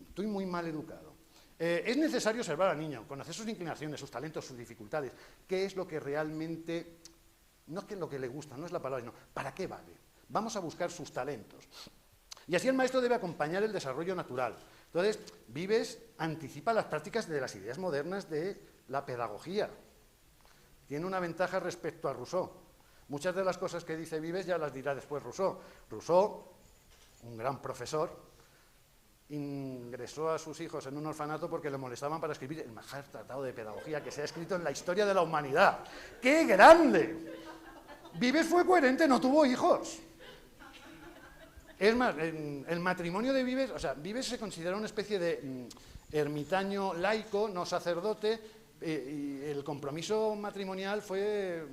Estoy muy mal educado. Es necesario observar al niño, conocer sus inclinaciones, sus talentos, sus dificultades. ¿Qué es lo que realmente No es que lo que le gusta, no es la palabra, sino ¿para qué vale? Vamos a buscar sus talentos. Y así el maestro debe acompañar el desarrollo natural. Entonces, Vives anticipa las prácticas de las ideas modernas de la pedagogía. Tiene una ventaja respecto a Rousseau. Muchas de las cosas que dice Vives ya las dirá después Rousseau. Rousseau, un gran profesor, ingresó a sus hijos en un orfanato porque le molestaban para escribir el mejor tratado de pedagogía que se ha escrito en la historia de la humanidad. ¡Qué grande! Vives fue coherente, no tuvo hijos. Es más, el matrimonio de Vives, o sea, Vives se considera una especie de ermitaño laico, no sacerdote, y el compromiso matrimonial fue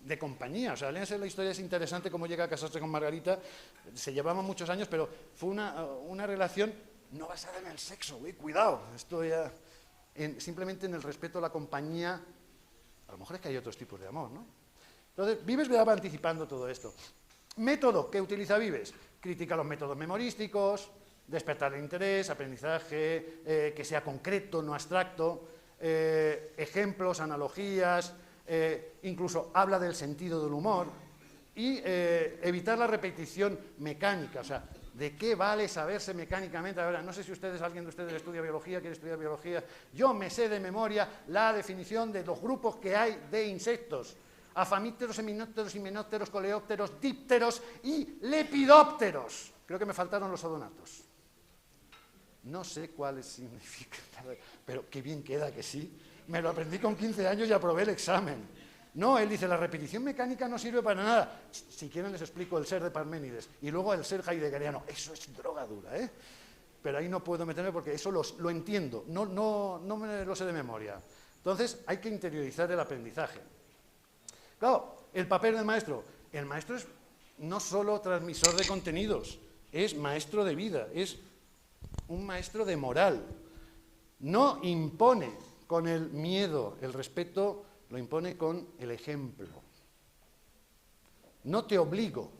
de compañía. O sea, léanse la historia, es interesante cómo llega a casarse con Margarita, se llevaban muchos años, pero fue una relación no basada en el sexo, cuidado, esto ya, simplemente en el respeto a la compañía. A lo mejor es que hay otros tipos de amor, ¿no? Entonces, Vives va anticipando todo esto. Método que utiliza Vives: critica los métodos memorísticos, despertar el interés, aprendizaje, que sea concreto, no abstracto, ejemplos, analogías, incluso habla del sentido del humor y evitar la repetición mecánica. O sea, ¿de qué vale saberse mecánicamente? Ahora, no sé si alguien de ustedes estudia biología, quiere estudiar biología. Yo me sé de memoria la definición de los grupos que hay de insectos: afamípteros, seminópteros, himenópteros, coleópteros, dípteros y lepidópteros. Creo que me faltaron los odonatos. No sé cuáles significan, pero qué bien queda que sí. Me lo aprendí con 15 años y aprobé el examen. No, él dice, la repetición mecánica no sirve para nada. Si quieren les explico el ser de Parménides y luego el ser heideggeriano. Eso es droga dura, ¿eh? Pero ahí no puedo meterme porque eso lo entiendo, no me lo sé de memoria. Entonces hay que interiorizar el aprendizaje. Claro, el papel del maestro. El maestro es no solo transmisor de contenidos, es maestro de vida, es un maestro de moral. No impone con el miedo, el respeto lo impone con el ejemplo. No te obligo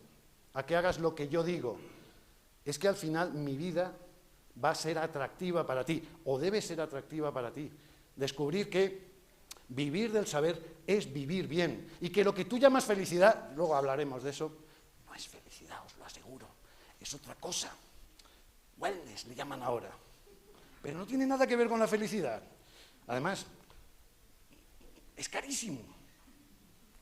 a que hagas lo que yo digo, es que al final mi vida va a ser atractiva para ti, o debe ser atractiva para ti. Descubrir que vivir del saber es vivir bien, y que lo que tú llamas felicidad, luego hablaremos de eso, no es felicidad, os lo aseguro, es otra cosa. Wellness le llaman ahora, pero no tiene nada que ver con la felicidad. Además, es carísimo.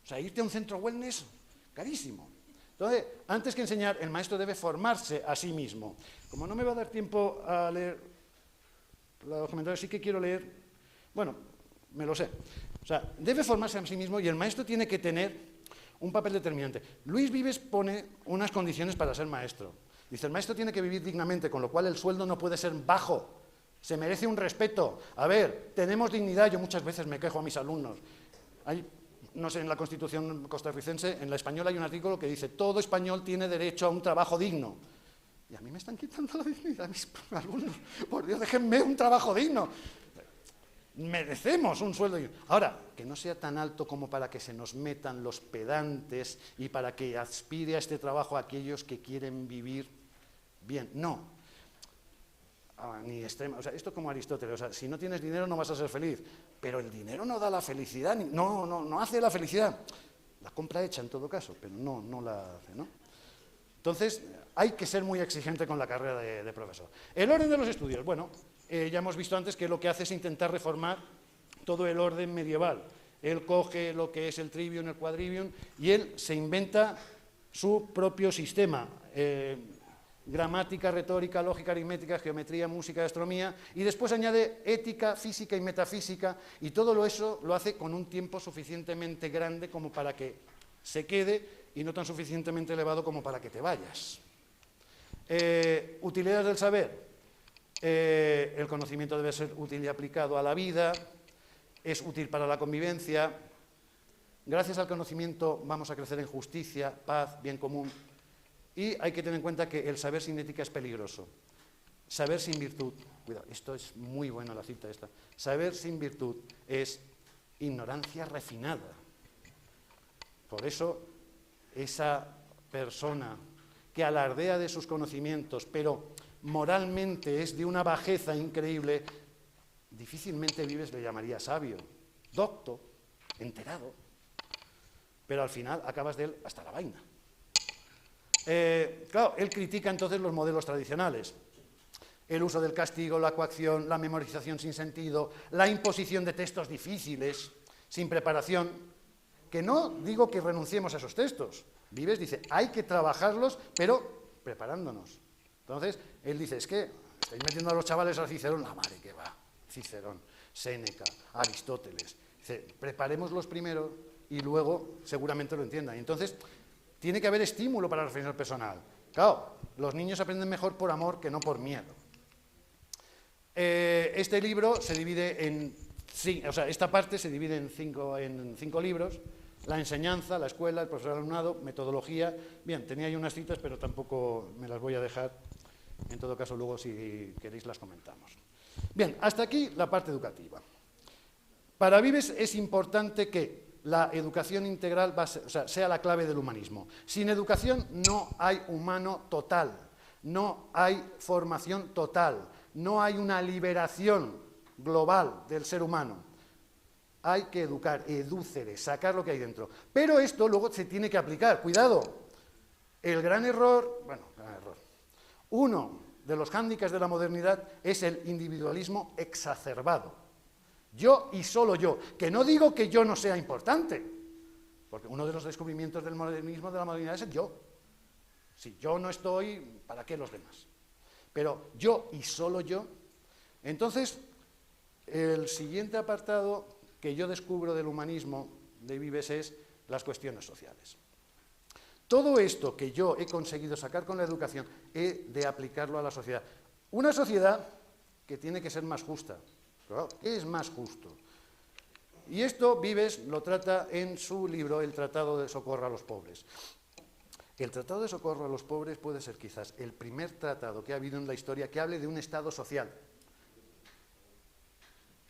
O sea, irte a un centro wellness, carísimo. Entonces, antes que enseñar, el maestro debe formarse a sí mismo. Como no me va a dar tiempo a leer los comentarios, sí que quiero leer, bueno, me lo sé. O sea, debe formarse a sí mismo y el maestro tiene que tener un papel determinante. Luis Vives pone unas condiciones para ser maestro. Dice, el maestro tiene que vivir dignamente, con lo cual el sueldo no puede ser bajo. Se merece un respeto. A ver, tenemos dignidad. Yo muchas veces me quejo a mis alumnos. No sé, en la Constitución costarricense, en la española hay un artículo que dice, todo español tiene derecho a un trabajo digno. Y a mí me están quitando la dignidad a mis alumnos. Por Dios, déjenme un trabajo digno. Merecemos un sueldo digno. Ahora, que no sea tan alto como para que se nos metan los pedantes y para que aspire a este trabajo a aquellos que quieren vivir bien. No. Ni extrema. O sea, esto como Aristóteles. O sea, si no tienes dinero no vas a ser feliz. Pero el dinero no da la felicidad. No hace la felicidad. La compra hecha en todo caso, pero no la hace, ¿no? Entonces, hay que ser muy exigente con la carrera de profesor. El orden de los estudios. Bueno, ya hemos visto antes que lo que hace es intentar reformar todo el orden medieval. Él coge lo que es el trivium, el quadrivium, y él se inventa su propio sistema. Gramática, retórica, lógica, aritmética, geometría, música, astronomía, y después añade ética, física y metafísica, y todo eso lo hace con un tiempo suficientemente grande como para que se quede y no tan suficientemente elevado como para que te vayas. Utilidades del saber. El conocimiento debe ser útil y aplicado a la vida, es útil para la convivencia. Gracias al conocimiento vamos a crecer en justicia, paz, bien común. Y hay que tener en cuenta que el saber sin ética es peligroso. Saber sin virtud, cuidado, esto es muy buena la cita esta, saber sin virtud es ignorancia refinada. Por eso, esa persona que alardea de sus conocimientos, pero moralmente es de una bajeza increíble, difícilmente Vives le llamaría sabio, docto, enterado. pero al final acabas de él hasta la vaina. Claro, él critica entonces los modelos tradicionales. El uso del castigo, la coacción, la memorización sin sentido, la imposición de textos difíciles, sin preparación, que no digo que renunciemos a esos textos. Vives dice, hay que trabajarlos, pero preparándonos. Entonces, él dice, es que estáis metiendo a los chavales a Cicerón, la madre que va, Cicerón, Séneca, Aristóteles. Dice, preparémoslos primero y luego seguramente lo entiendan. Y entonces, tiene que haber estímulo para la reflexión personal. Claro, los niños aprenden mejor por amor que no por miedo. Este libro se divide en, esta parte se divide en cinco libros: la enseñanza, la escuela, el profesor alumnado, metodología. Bien, tenía ahí unas citas, pero tampoco me las voy a dejar. En todo caso, luego, si queréis, las comentamos. Bien, hasta aquí la parte educativa. Para Vives es importante que la educación integral sea la clave del humanismo. Sin educación no hay humano total, no hay formación total, no hay una liberación global del ser humano. Hay que educar, edúcere, sacar lo que hay dentro. Pero esto luego se tiene que aplicar. Cuidado, el gran error, uno de los hándicaps de la modernidad es el individualismo exacerbado. Yo y solo yo, que no digo que yo no sea importante, porque uno de los descubrimientos del modernismo, de la modernidad, es el yo. Si yo no estoy, ¿para qué los demás? Pero yo y solo yo. Entonces, el siguiente apartado que yo descubro del humanismo de Vives es las cuestiones sociales. Todo esto que yo he conseguido sacar con la educación, he de aplicarlo a la sociedad. Una sociedad que tiene que ser más justa. Claro, ¿qué es más justo? Y esto Vives lo trata en su libro, El Tratado de Socorro a los Pobres. El Tratado de Socorro a los Pobres puede ser quizás el primer tratado que ha habido en la historia que hable de un Estado social.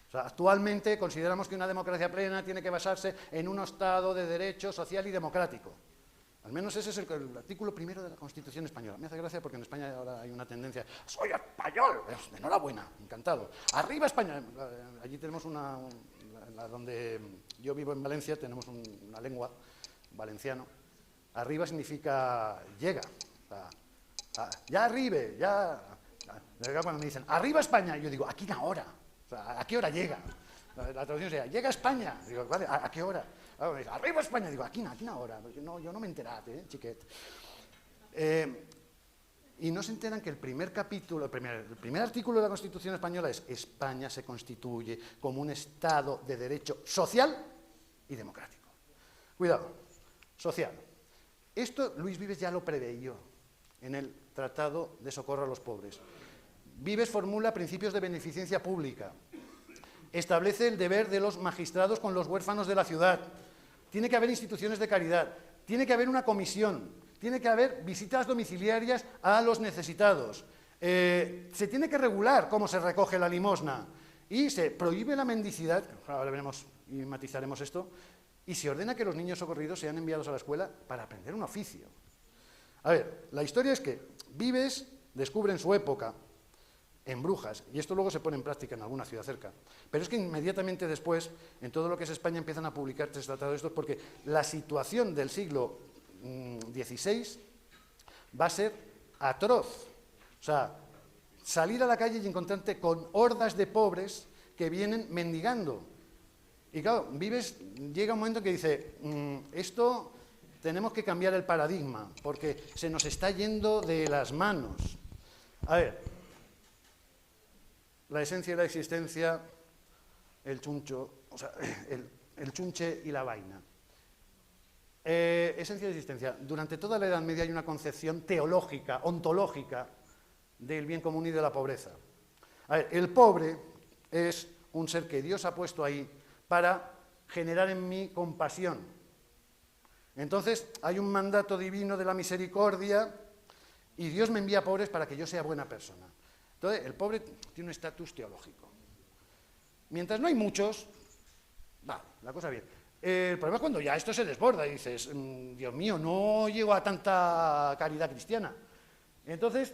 O sea, actualmente consideramos que una democracia plena tiene que basarse en un Estado de derecho social y democrático. Al menos ese es el artículo primero de la Constitución española. Me hace gracia porque en España ahora hay una tendencia, ¡soy español! Enhorabuena, encantado. ¡Arriba España! Allí tenemos donde yo vivo en Valencia, tenemos una lengua, valenciano. Arriba significa llega. O sea, ya arribe, ya. Cuando me dicen, ¡arriba España! Yo digo, ¿a qué hora? O sea, ¿a qué hora llega? La traducción sería, ¿llega España? Digo, vale, ¿a qué hora? Me dice, arriba España, digo, aquí no hora, yo no me enterate, chiquet. Y no se enteran que el primer capítulo, el primer artículo de la Constitución española es España se constituye como un Estado de derecho social y democrático. Cuidado, social. Esto Luis Vives ya lo preveyó en el Tratado de Socorro a los Pobres. Vives formula principios de beneficencia pública. Establece el deber de los magistrados con los huérfanos de la ciudad. Tiene que haber instituciones de caridad. Tiene que haber una comisión. Tiene que haber visitas domiciliarias a los necesitados. Se tiene que regular cómo se recoge la limosna. Y se prohíbe la mendicidad, ahora veremos y matizaremos esto, y se ordena que los niños socorridos sean enviados a la escuela para aprender un oficio. A ver, la historia es que Vives descubre en su época, en Brujas, y esto luego se pone en práctica en alguna ciudad cerca, pero es que inmediatamente después, en todo lo que es España, empiezan a publicar 3 tratados de estos, porque la situación del siglo XVI va a ser atroz. O sea, salir a la calle y encontrarte con hordas de pobres que vienen mendigando. Y claro, Vives llega un momento que dice, esto tenemos que cambiar el paradigma, porque se nos está yendo de las manos. A ver, la esencia de la existencia, el chuncho, o sea, el chunche y la vaina. Esencia de existencia. Durante toda la Edad Media hay una concepción teológica, ontológica, del bien común y de la pobreza. A ver, el pobre es un ser que Dios ha puesto ahí para generar en mí compasión. Entonces, hay un mandato divino de la misericordia y Dios me envía pobres para que yo sea buena persona. Entonces, el pobre tiene un estatus teológico. Mientras no hay muchos, vale, la cosa bien. El problema es cuando ya esto se desborda y dices, Dios mío, no llego a tanta caridad cristiana. Entonces,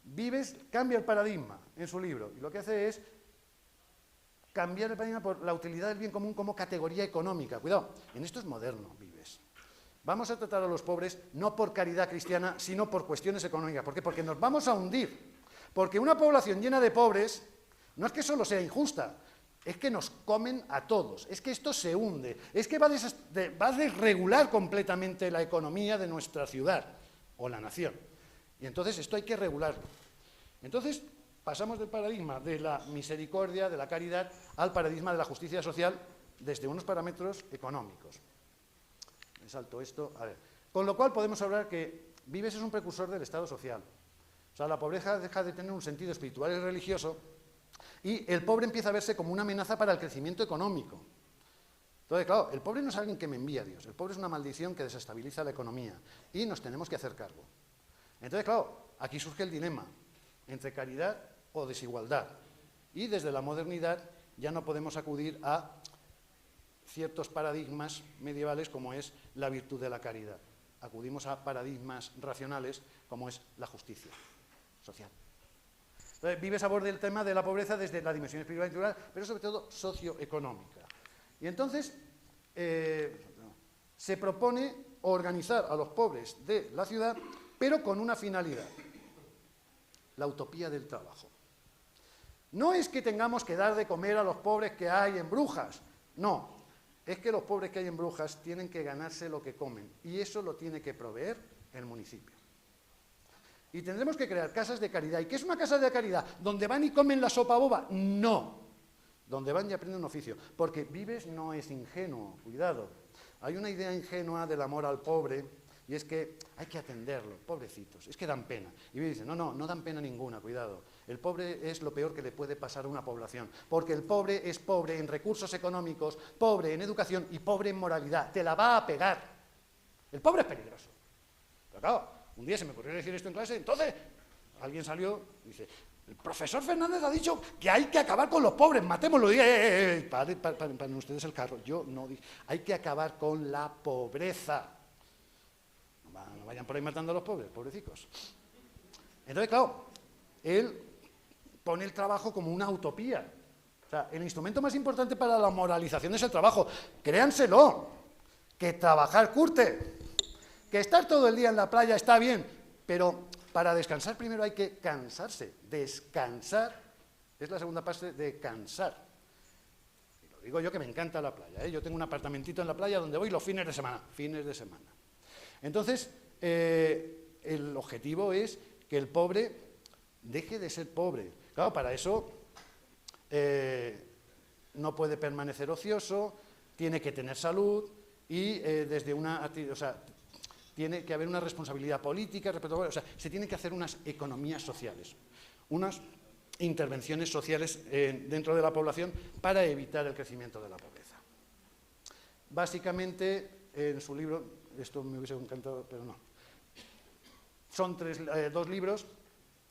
Vives cambia el paradigma en su libro y lo que hace es cambiar el paradigma por la utilidad del bien común como categoría económica. Cuidado, en esto es moderno, Vives. Vamos a tratar a los pobres no por caridad cristiana, sino por cuestiones económicas. ¿Por qué? Porque nos vamos a hundir. Porque una población llena de pobres no es que solo sea injusta, es que nos comen a todos, es que esto se hunde, es que va a desregular completamente la economía de nuestra ciudad o la nación. Y entonces esto hay que regularlo. Entonces pasamos del paradigma de la misericordia, de la caridad, al paradigma de la justicia social desde unos parámetros económicos. Me salto esto, a ver. Con lo cual podemos hablar que Vives es un precursor del Estado social. O sea, la pobreza deja de tener un sentido espiritual y religioso y el pobre empieza a verse como una amenaza para el crecimiento económico. Entonces, claro, el pobre no es alguien que me envía a Dios, el pobre es una maldición que desestabiliza la economía y nos tenemos que hacer cargo. Entonces, claro, aquí surge el dilema entre caridad o desigualdad. Y desde la modernidad ya no podemos acudir a ciertos paradigmas medievales como es la virtud de la caridad. Acudimos a paradigmas racionales como es la justicia social. Entonces, Vives aborda el tema de la pobreza desde la dimensión espiritual y cultural, pero sobre todo socioeconómica. Y entonces se propone organizar a los pobres de la ciudad, pero con una finalidad, la utopía del trabajo. No es que tengamos que dar de comer a los pobres que hay en Brujas, no. Es que los pobres que hay en Brujas tienen que ganarse lo que comen y eso lo tiene que proveer el municipio. Y tendremos que crear casas de caridad. ¿Y qué es una casa de caridad? ¿Donde van y comen la sopa boba? No. Donde van y aprenden un oficio. Porque Vives no es ingenuo, cuidado. Hay una idea ingenua del amor al pobre y es que hay que atenderlos, pobrecitos, es que dan pena. Y Vives dice, no dan pena ninguna, cuidado. El pobre es lo peor que le puede pasar a una población, porque el pobre es pobre en recursos económicos, pobre en educación y pobre en moralidad. Te la va a pegar. El pobre es peligroso. Pero claro, un día se me ocurrió decir esto en clase, entonces alguien salió y dice, el profesor Fernández ha dicho que hay que acabar con los pobres, matémoslo. Y paren ustedes el carro, yo no dije, hay que acabar con la pobreza. No vayan por ahí matando a los pobres, pobrecicos. Entonces, claro, él pone el trabajo como una utopía. O sea, el instrumento más importante para la moralización es el trabajo. Créanselo, que trabajar curte, que estar todo el día en la playa está bien, pero para descansar primero hay que cansarse. Descansar es la segunda parte de cansar. Y lo digo yo que me encanta la playa, ¿eh? Yo tengo un apartamentito en la playa donde voy los fines de semana. Entonces, el objetivo es que el pobre deje de ser pobre. Claro, para eso no puede permanecer ocioso, tiene que tener salud y tiene que haber una responsabilidad política, o sea, se tienen que hacer unas economías sociales, unas intervenciones sociales dentro de la población para evitar el crecimiento de la pobreza. Básicamente, en su libro, esto me hubiese encantado, pero no, son dos libros,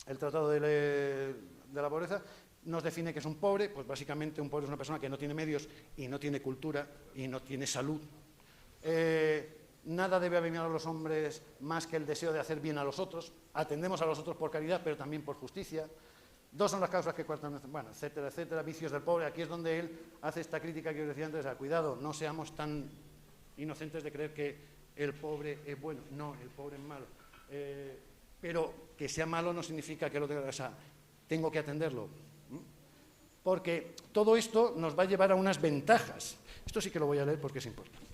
el Tratado de la Pobreza, nos define que es un pobre, pues básicamente un pobre es una persona que no tiene medios y no tiene cultura y no tiene salud. Nada debe abrumiar a los hombres más que el deseo de hacer bien a los otros. Atendemos a los otros por caridad, pero también por justicia. Dos son las causas que cuartan, bueno, etcétera, etcétera, vicios del pobre. Aquí es donde él hace esta crítica que os decía antes, cuidado, no seamos tan inocentes de creer que el pobre es bueno. No, el pobre es malo. Pero que sea malo no significa que lo tenga, o sea, tengo que atenderlo. Porque todo esto nos va a llevar a unas ventajas. Esto sí que lo voy a leer porque es importante.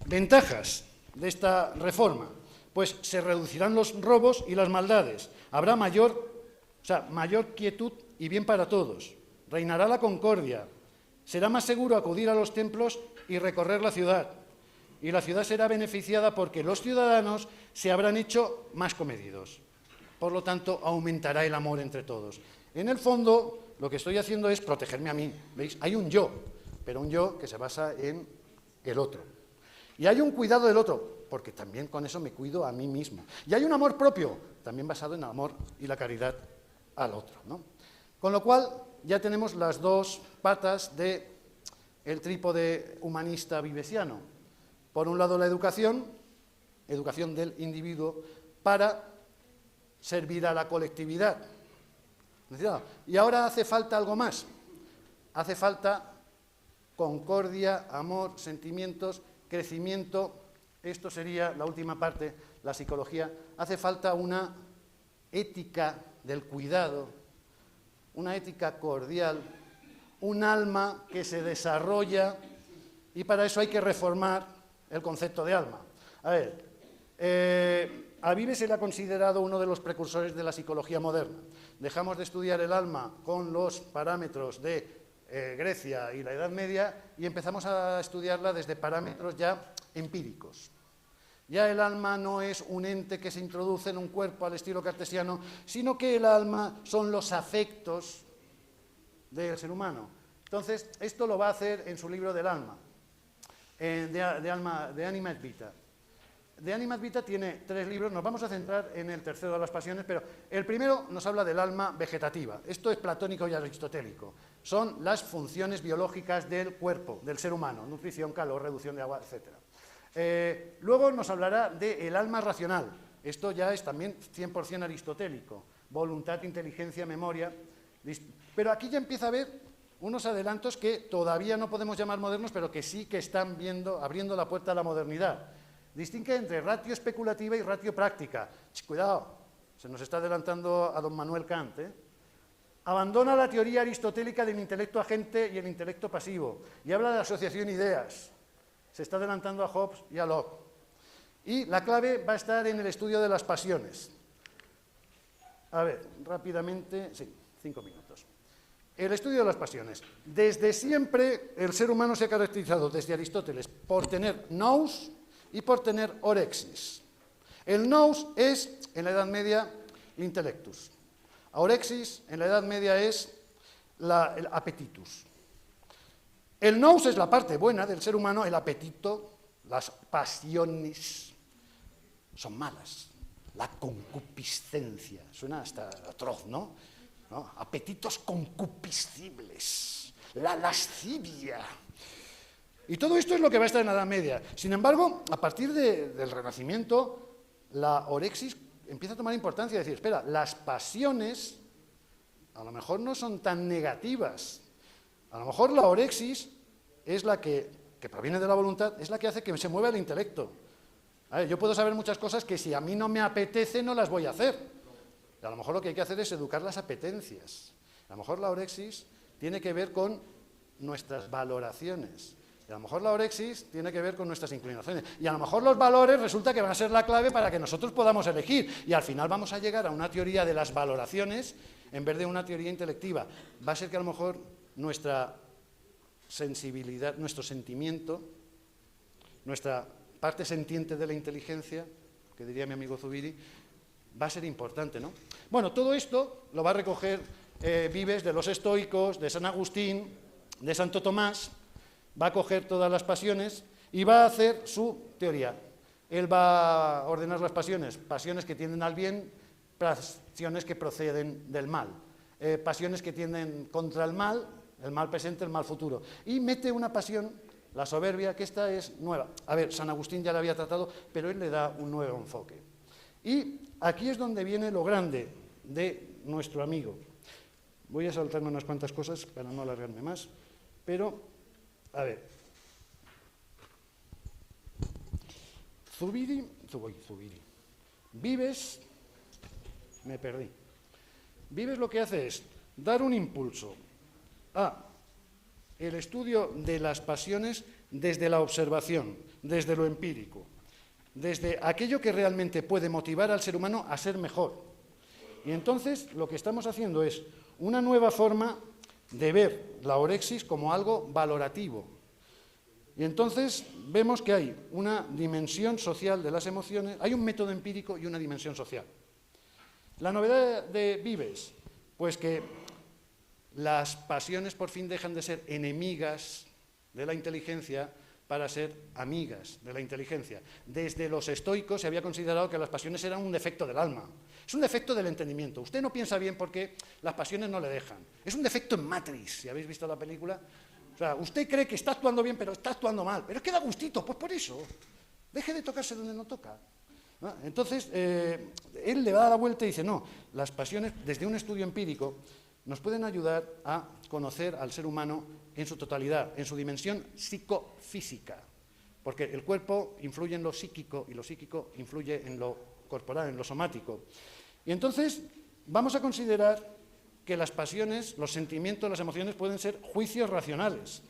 Ventajas de esta reforma. Pues se reducirán los robos y las maldades. Habrá mayor quietud y bien para todos. Reinará la concordia. Será más seguro acudir a los templos y recorrer la ciudad. Y la ciudad será beneficiada porque los ciudadanos se habrán hecho más comedidos. Por lo tanto, aumentará el amor entre todos. En el fondo, lo que estoy haciendo es protegerme a mí. ¿Veis? Hay un yo, pero un yo que se basa en el otro. Y hay un cuidado del otro, porque también con eso me cuido a mí mismo. Y hay un amor propio, también basado en el amor y la caridad al otro, ¿no? Con lo cual, ya tenemos las dos patas del trípode humanista vivesiano. Por un lado, la educación, educación del individuo para servir a la colectividad. Y ahora hace falta algo más. Hace falta concordia, amor, sentimientos, crecimiento. Esto sería la última parte, la psicología. Hace falta una ética del cuidado, una ética cordial, un alma que se desarrolla, y para eso hay que reformar el concepto de alma. A ver, a Vives se le ha considerado uno de los precursores de la psicología moderna. Dejamos de estudiar el alma con los parámetros de Grecia y la Edad Media y empezamos a estudiarla desde parámetros ya empíricos. Ya el alma no es un ente que se introduce en un cuerpo al estilo cartesiano, sino que el alma son los afectos del ser humano. Entonces, esto lo va a hacer en su libro del alma, de Anima et Vita. De Anima et Vita tiene 3 libros, nos vamos a centrar en el tercero de las pasiones, pero el primero nos habla del alma vegetativa. Esto es platónico y aristotélico. Son las funciones biológicas del cuerpo, del ser humano, nutrición, calor, reducción de agua, etc. Luego nos hablará del alma racional. Esto ya es también 100% aristotélico. Voluntad, inteligencia, memoria. Pero aquí ya empieza a haber unos adelantos que todavía no podemos llamar modernos, pero que sí que están abriendo la puerta a la modernidad. Distingue entre ratio especulativa y ratio práctica. Cuidado, se nos está adelantando a don Manuel Kant. Abandona la teoría aristotélica del intelecto agente y el intelecto pasivo y habla de asociación de ideas. Se está adelantando a Hobbes y a Locke. Y la clave va a estar en el estudio de las pasiones. A ver, rápidamente, sí, 5 minutos. El estudio de las pasiones. Desde siempre el ser humano se ha caracterizado, desde Aristóteles, por tener nous y por tener orexis. El nous es, en la Edad Media, l'intellectus. Orexis, en la Edad Media, es el appetitus. El nous es la parte buena del ser humano, el apetito, las pasiones son malas. La concupiscencia, suena hasta atroz, ¿no? Apetitos concupiscibles, la lascivia. Y todo esto es lo que va a estar en la Edad Media. Sin embargo, a partir del Renacimiento, la orexis empieza a tomar importancia. Es decir, espera, las pasiones a lo mejor no son tan negativas. A lo mejor la orexis es la que proviene de la voluntad, es la que hace que se mueva el intelecto. A ver, yo puedo saber muchas cosas que si a mí no me apetece no las voy a hacer. Y a lo mejor lo que hay que hacer es educar las apetencias. A lo mejor la orexis tiene que ver con nuestras valoraciones. Y a lo mejor la orexis tiene que ver con nuestras inclinaciones. Y a lo mejor los valores resulta que van a ser la clave para que nosotros podamos elegir. Y al final vamos a llegar a una teoría de las valoraciones en vez de una teoría intelectiva. Va a ser que a lo mejor nuestra sensibilidad, nuestro sentimiento, nuestra parte sentiente de la inteligencia, que diría mi amigo Zubiri, va a ser importante, ¿no? Bueno, todo esto lo va a recoger Vives de los estoicos, de San Agustín, de Santo Tomás. Va a coger todas las pasiones y va a hacer su teoría. Él va a ordenar las pasiones, pasiones que tienden al bien, pasiones que proceden del mal, pasiones que tienden contra el mal presente, el mal futuro. Y mete una pasión, la soberbia, que esta es nueva. A ver, San Agustín ya la había tratado, pero él le da un nuevo enfoque. Y aquí es donde viene lo grande de nuestro amigo. Voy a saltarme unas cuantas cosas para no alargarme más, pero... A ver, Zubiri, Vives, me perdí. Vives lo que hace es dar un impulso a el estudio de las pasiones desde la observación, desde lo empírico, desde aquello que realmente puede motivar al ser humano a ser mejor. Y entonces lo que estamos haciendo es una nueva forma de ver la orexis como algo valorativo. Y entonces vemos que hay una dimensión social de las emociones, hay un método empírico y una dimensión social. La novedad de Vives, pues que las pasiones por fin dejan de ser enemigas de la inteligencia para ser amigas de la inteligencia. Desde los estoicos se había considerado que las pasiones eran un defecto del alma. Es un defecto del entendimiento. Usted no piensa bien porque las pasiones no le dejan. Es un defecto en Matrix, si habéis visto la película. O sea, usted cree que está actuando bien, pero está actuando mal. Pero es que da gustito, pues por eso. deje de tocarse donde no toca. ¿No? Entonces, él le da la vuelta y dice, no, las pasiones, desde un estudio empírico, nos pueden ayudar a conocer al ser humano en su totalidad, en su dimensión psicofísica, porque el cuerpo influye en lo psíquico y lo psíquico influye en lo corporal, en lo somático. Y entonces vamos a considerar que las pasiones, los sentimientos, las emociones pueden ser juicios racionales.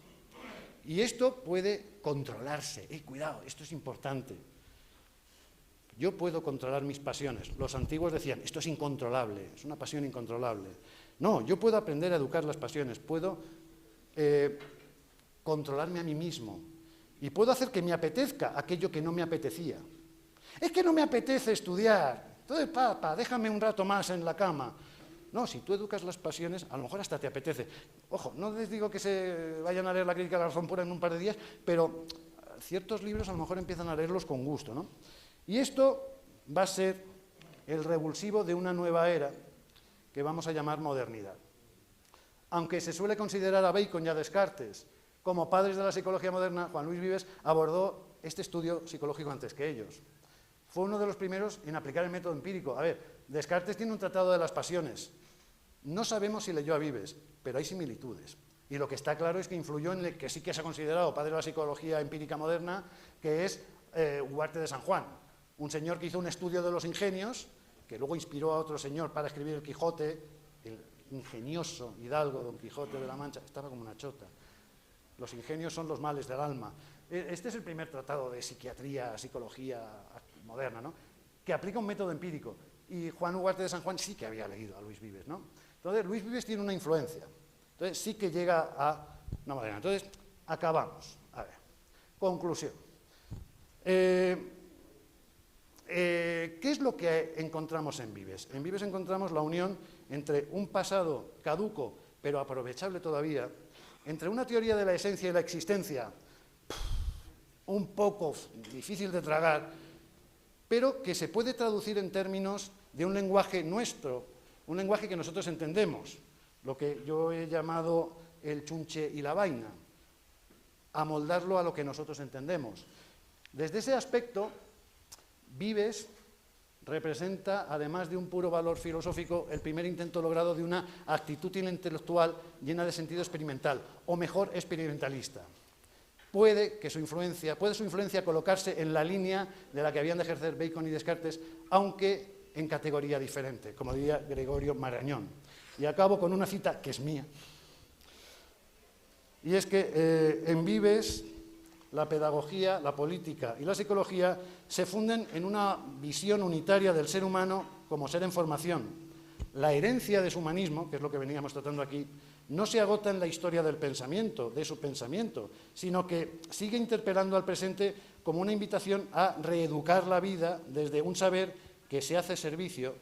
Y esto puede controlarse. Cuidado, esto es importante. Yo puedo controlar mis pasiones. Los antiguos decían, esto es incontrolable, es una pasión incontrolable. No, yo puedo aprender a educar las pasiones, puedo controlarme a mí mismo y puedo hacer que me apetezca aquello que no me apetecía. Es que no me apetece estudiar, entonces, papá, déjame un rato más en la cama. No, si tú educas las pasiones, a lo mejor hasta te apetece. Ojo, no les digo que se vayan a leer la crítica de la razón pura en un par de días, pero ciertos libros a lo mejor empiezan a leerlos con gusto, ¿no? Y esto va a ser el revulsivo de una nueva era que vamos a llamar modernidad. Aunque se suele considerar a Bacon y a Descartes como padres de la psicología moderna, Juan Luis Vives abordó este estudio psicológico antes que ellos. Fue uno de los primeros en aplicar el método empírico. A ver, Descartes tiene un tratado de las pasiones. No sabemos si leyó a Vives, pero hay similitudes. Y lo que está claro es que influyó en el que sí que se ha considerado padre de la psicología empírica moderna, que es Ugarte de San Juan, un señor que hizo un estudio de los ingenios, que luego inspiró a otro señor para escribir el Quijote, el ingenioso hidalgo Don Quijote de la Mancha, estaba como una chota. Los ingenios son los males del alma. Este es el primer tratado de psiquiatría, psicología moderna, ¿no? Que aplica un método empírico. Y Juan Ugarte de San Juan sí que había leído a Luis Vives, ¿no? Entonces, Luis Vives tiene una influencia. Entonces, sí que llega a una moderna. Entonces, acabamos. A ver, conclusión. ¿Qué es lo que encontramos en Vives? En Vives encontramos la unión entre un pasado caduco, pero aprovechable todavía, entre una teoría de la esencia y la existencia un poco difícil de tragar, pero que se puede traducir en términos de un lenguaje nuestro, un lenguaje que nosotros entendemos, lo que yo he llamado el chunche y la vaina, amoldarlo a lo que nosotros entendemos. Desde ese aspecto, Vives representa, además de un puro valor filosófico, el primer intento logrado de una actitud intelectual llena de sentido experimental, o mejor, experimentalista. Puede su influencia colocarse en la línea de la que habían de ejercer Bacon y Descartes, aunque en categoría diferente, como diría Gregorio Marañón. Y acabo con una cita que es mía. Y es que en Vives la pedagogía, la política y la psicología se funden en una visión unitaria del ser humano como ser en formación. La herencia de su humanismo, que es lo que veníamos tratando aquí, no se agota en la historia del pensamiento, de su pensamiento, sino que sigue interpelando al presente como una invitación a reeducar la vida desde un saber que se hace servicio,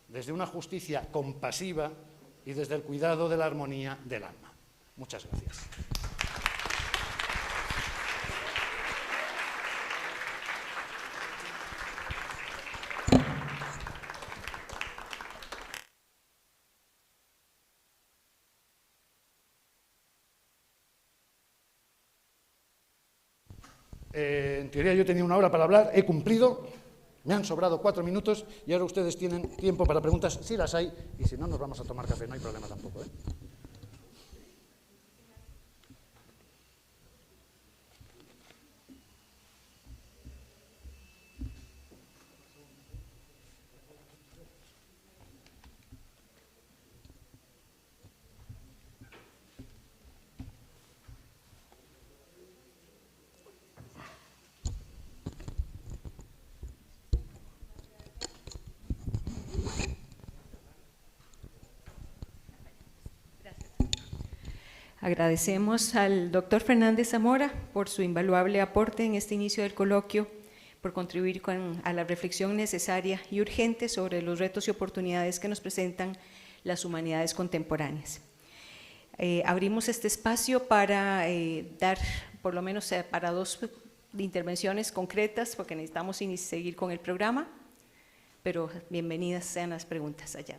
desde una justicia compasiva y desde el cuidado de la armonía del alma. Muchas gracias. En teoría yo tenía 1 hora para hablar, he cumplido, me han sobrado 4 minutos y ahora ustedes tienen tiempo para preguntas, si las hay, y si no nos vamos a tomar café, no hay problema tampoco, ¿eh? Agradecemos al doctor Fernández Zamora por su invaluable aporte en este inicio del coloquio, por contribuir a la reflexión necesaria y urgente sobre los retos y oportunidades que nos presentan las humanidades contemporáneas. Abrimos este espacio para dar, por lo menos para 2 intervenciones concretas, porque necesitamos seguir con el programa, pero bienvenidas sean las preguntas allá.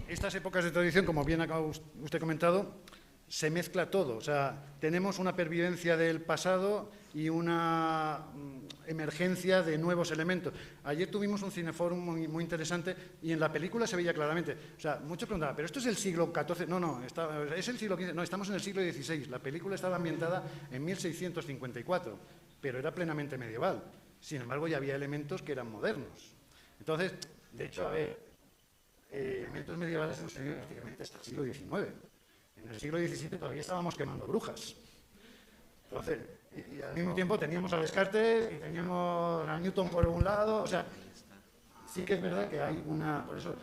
Estas épocas de tradición, como bien acaba usted comentado, se mezcla todo. O sea, tenemos una pervivencia del pasado y una emergencia de nuevos elementos. Ayer tuvimos un cineforum muy interesante y en la película se veía claramente. O sea, muchos preguntaban, ¿pero esto es el siglo XIV? No, es el siglo XV. No, estamos en el siglo XVI. La película estaba ambientada en 1654, pero era plenamente medieval. Sin embargo, ya había elementos que eran modernos. Entonces, de hecho, elementos medievales hemos tenido prácticamente hasta el siglo XIX. En el siglo XVII todavía estábamos quemando brujas. Entonces, y al mismo tiempo teníamos a Descartes y teníamos a Newton por un lado. O sea, sí que es verdad que hay una... Por eso,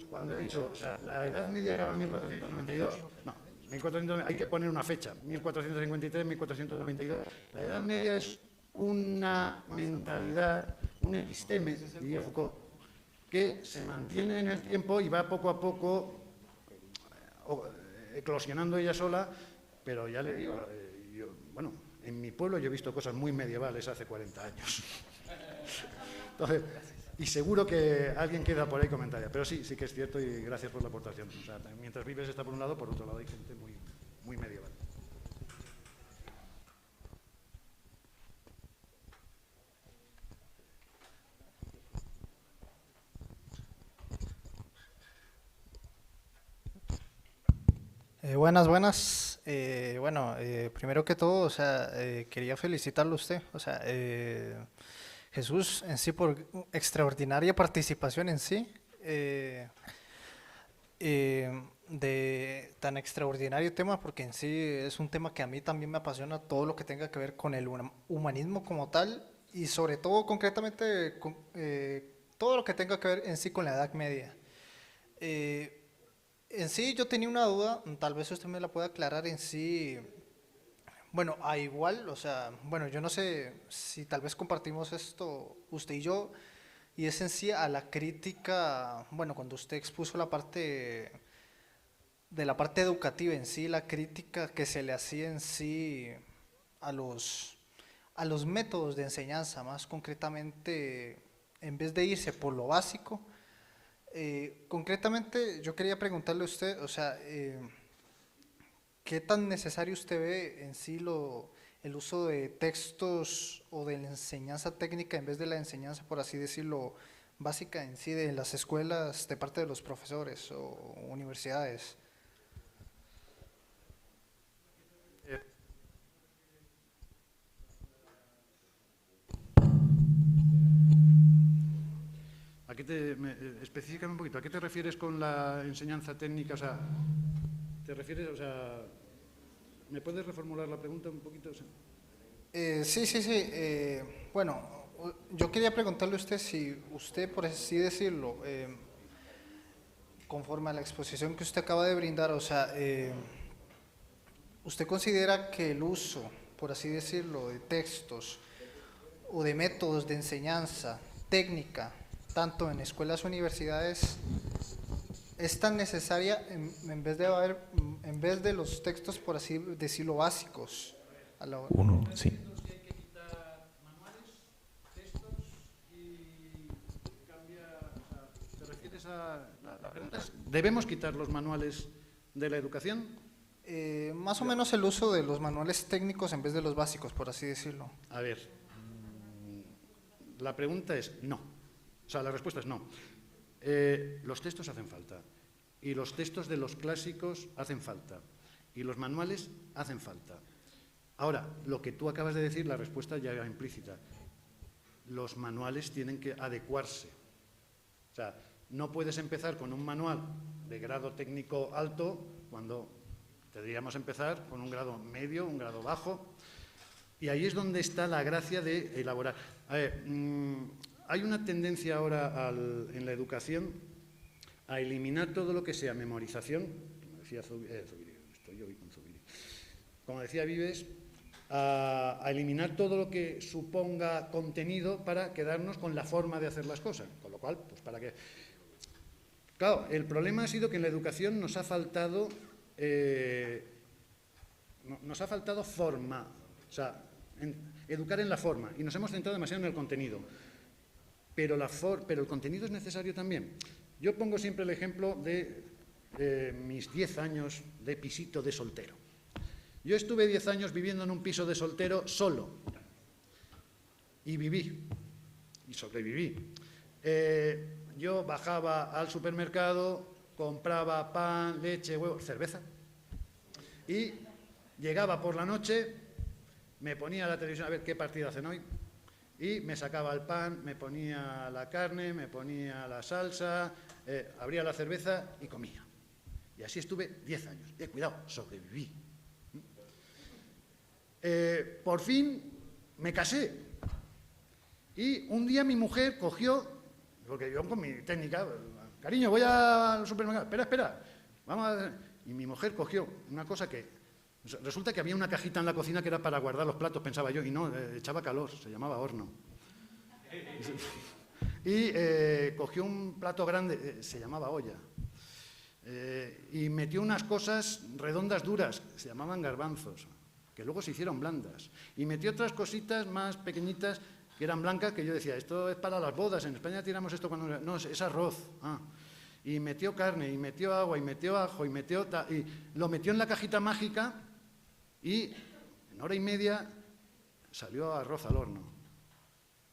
cuando he dicho, o sea, la Edad Media era 1492, no, 1400, hay que poner una fecha, 1453, 1492. La Edad Media es una mentalidad, un episteme, diría Foucault, que se mantiene en el tiempo y va poco a poco eclosionando ella sola, pero ya le digo, bueno, en mi pueblo yo he visto cosas muy medievales hace 40 años. Entonces, y seguro que alguien queda por ahí comentaria, pero sí que es cierto y gracias por la aportación. O sea, mientras Vives está por un lado, por otro lado hay gente muy medieval. Buenas. Primero que todo, o sea, quería felicitarlo a usted, o sea, Jesús en sí por extraordinaria participación en sí, de tan extraordinario tema, porque en sí es un tema que a mí también me apasiona, todo lo que tenga que ver con el humanismo como tal y sobre todo concretamente todo lo que tenga que ver en sí con la Edad Media. En sí yo tenía una duda, tal vez usted me la pueda aclarar en sí. Bueno, a igual, o sea, bueno, yo no sé si tal vez compartimos esto usted y yo, y es en sí a la crítica, bueno, cuando usted expuso la parte de la parte educativa en sí, la crítica que se le hacía en sí a los métodos de enseñanza, más concretamente, en vez de irse por lo básico. Concretamente, yo quería preguntarle a usted, o sea, ¿qué tan necesario usted ve en sí el uso de textos o de la enseñanza técnica en vez de la enseñanza, por así decirlo, básica en sí de las escuelas de parte de los profesores o universidades? Específicame un poquito, ¿a qué te refieres con la enseñanza técnica? O sea, ¿te refieres, o sea, ¿me puedes reformular la pregunta un poquito? Sí. Bueno, yo quería preguntarle a usted si usted, por así decirlo, conforme a la exposición que usted acaba de brindar, o sea, ¿usted considera que el uso, por así decirlo, de textos o de métodos de enseñanza técnica, tanto en escuelas o universidades, es tan necesaria en vez de los textos, por así decirlo, básicos? Sí. ¿Te refieres a la pregunta? ¿Debemos quitar los manuales de la educación? Más o menos el uso de los manuales técnicos en vez de los básicos, por así decirlo. A ver, la pregunta es no. O sea, la respuesta es no. Los textos hacen falta. Y los textos de los clásicos hacen falta. Y los manuales hacen falta. Ahora, lo que tú acabas de decir, la respuesta ya era implícita. Los manuales tienen que adecuarse. O sea, no puedes empezar con un manual de grado técnico alto cuando deberíamos empezar con un grado medio, un grado bajo. Y ahí es donde está la gracia de elaborar. A ver, hay una tendencia ahora en la educación a eliminar todo lo que sea memorización, como decía Zubiri, estoy yo con Zubiri, como decía Vives, a eliminar todo lo que suponga contenido para quedarnos con la forma de hacer las cosas. Con lo cual, pues para que... Claro, el problema ha sido que en la educación nos ha faltado forma, o sea, educar en la forma, y nos hemos centrado demasiado en el contenido. pero el contenido es necesario también. Yo pongo siempre el ejemplo de mis 10 años de pisito de soltero. Yo estuve 10 años viviendo en un piso de soltero solo y viví y sobreviví. Yo bajaba al supermercado, compraba pan, leche, huevos, cerveza y llegaba por la noche, me ponía la televisión a ver qué partido hacen hoy y me sacaba el pan, me ponía la carne, me ponía la salsa, abría la cerveza y comía. Y así estuve 10 años. Cuidado, sobreviví. Por fin me casé y un día mi mujer cogió, porque yo con mi técnica, cariño, voy al supermercado, espera, vamos a... Y mi mujer cogió una cosa que, resulta que había una cajita en la cocina que era para guardar los platos, pensaba yo, y no, echaba calor, se llamaba horno. Y cogió un plato grande, se llamaba olla, y metió unas cosas redondas duras, se llamaban garbanzos, que luego se hicieron blandas, y metió otras cositas más pequeñitas que eran blancas, que yo decía, esto es para las bodas, en España tiramos esto cuando... No, es arroz. Y metió carne, y metió agua, y metió ajo, y lo metió en la cajita mágica, y en hora y media salió arroz al horno.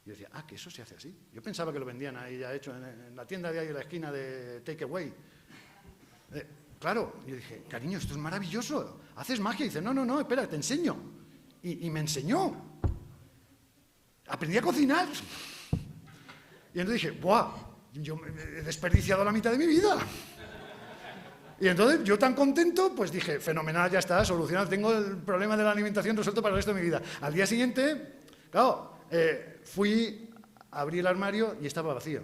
Y yo decía, que eso se hace así. Yo pensaba que lo vendían ahí ya hecho en la tienda de ahí en la esquina de Take Away. Claro, yo dije, cariño, esto es maravilloso, haces magia. Y dice, no, espera, te enseño. Y me enseñó. Aprendí a cocinar. Y entonces dije, ¡buah! Yo he desperdiciado la mitad de mi vida. Y entonces yo tan contento, pues dije, fenomenal, ya está, solucionado, tengo el problema de la alimentación resuelto para el resto de mi vida. Al día siguiente, claro, fui, abrí el armario y estaba vacío.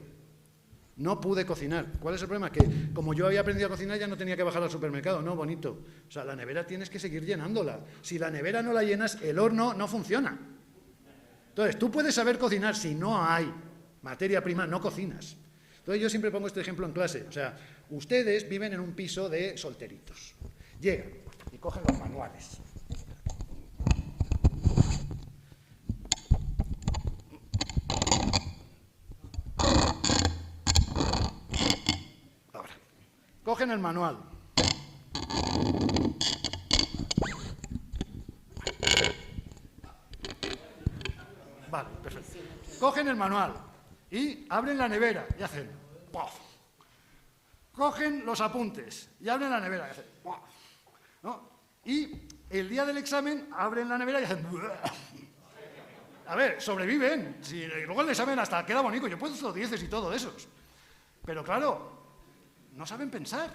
No pude cocinar. ¿Cuál es el problema? Que como yo había aprendido a cocinar ya no tenía que bajar al supermercado. No, bonito. O sea, la nevera tienes que seguir llenándola. Si la nevera no la llenas, el horno no funciona. Entonces, tú puedes saber cocinar, si no hay materia prima, no cocinas. Entonces, yo siempre pongo este ejemplo en clase. O sea, ustedes viven en un piso de solteritos. Llegan y cogen los manuales. Ahora, cogen el manual. Vale, perfecto. Cogen el manual y abren la nevera y hacen ¡puff! Cogen los apuntes y abren la nevera y hacen ¡puff! ¿No? Y el día del examen abren la nevera y hacen ¡buah! A ver, sobreviven. Si luego el examen hasta queda bonito. Yo puedo 10 y todo de esos. Pero claro, no saben pensar.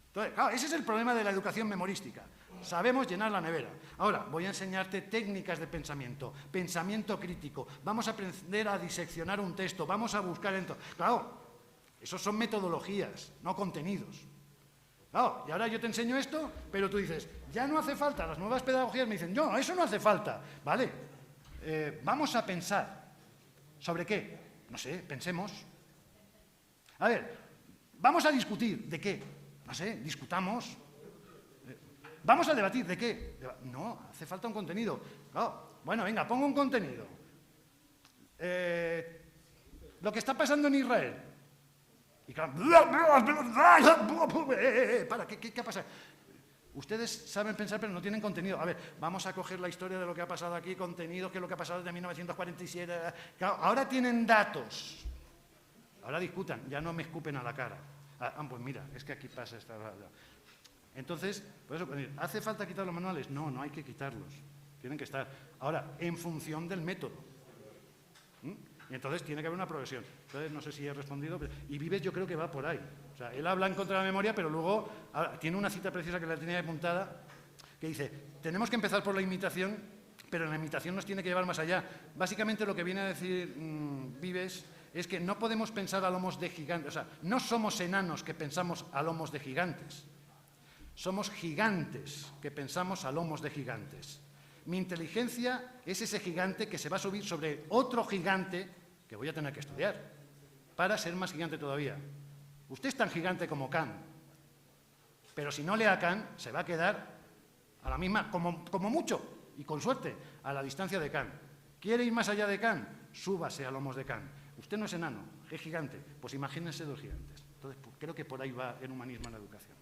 Entonces, claro, ese es el problema de la educación memorística. Sabemos llenar la nevera. Ahora, voy a enseñarte técnicas de pensamiento, pensamiento crítico. Vamos a aprender a diseccionar un texto, vamos a buscar... Claro, esos son metodologías, no contenidos. Claro, y ahora yo te enseño esto, pero tú dices, ya no hace falta. Las nuevas pedagogías me dicen, no, eso no hace falta. Vale, vamos a pensar. ¿Sobre qué? No sé, pensemos. A ver, vamos a discutir. ¿De qué? No sé, discutamos. ¿Vamos a debatir? ¿De qué? No, hace falta un contenido. Claro, bueno, venga, pongo un contenido. Lo que está pasando en Israel. Y claro, ¿qué ha pasado? Ustedes saben pensar, pero no tienen contenido. A ver, vamos a coger la historia de lo que ha pasado aquí, contenido, qué es lo que ha pasado desde 1947. Claro, ahora tienen datos. Ahora discutan, ya no me escupen a la cara. Pues mira, es que aquí pasa esta... Entonces, por eso, ¿hace falta quitar los manuales? No, no hay que quitarlos. Tienen que estar. Ahora, en función del método. Y entonces tiene que haber una progresión. Entonces, no sé si he respondido. Y Vives yo creo que va por ahí. O sea, él habla en contra de la memoria, pero luego tiene una cita preciosa que la tenía apuntada, que dice, tenemos que empezar por la imitación, pero la imitación nos tiene que llevar más allá. Básicamente lo que viene a decir Vives es que no podemos pensar a lomos de gigantes. O sea, no somos enanos que pensamos a lomos de gigantes. Somos gigantes que pensamos a lomos de gigantes. Mi inteligencia es ese gigante que se va a subir sobre otro gigante que voy a tener que estudiar para ser más gigante todavía. Usted es tan gigante como Kant, pero si no lee a Kant se va a quedar a la misma, como mucho, y con suerte, a la distancia de Kant. ¿Quiere ir más allá de Kant? Súbase a lomos de Kant. Usted no es enano, es gigante. Pues imagínense dos gigantes. Entonces, pues, creo que por ahí va el humanismo en la educación.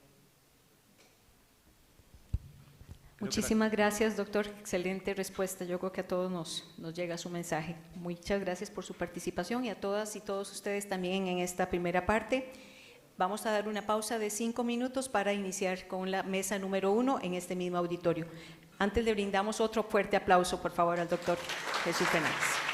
Muchísimas gracias, doctor. Excelente respuesta. Yo creo que a todos nos llega su mensaje. Muchas gracias por su participación y a todas y todos ustedes también en esta primera parte. Vamos a dar una pausa de 5 minutos para iniciar con la mesa número 1 en este mismo auditorio. Antes le brindamos otro fuerte aplauso, por favor, al doctor Jesús Fernández.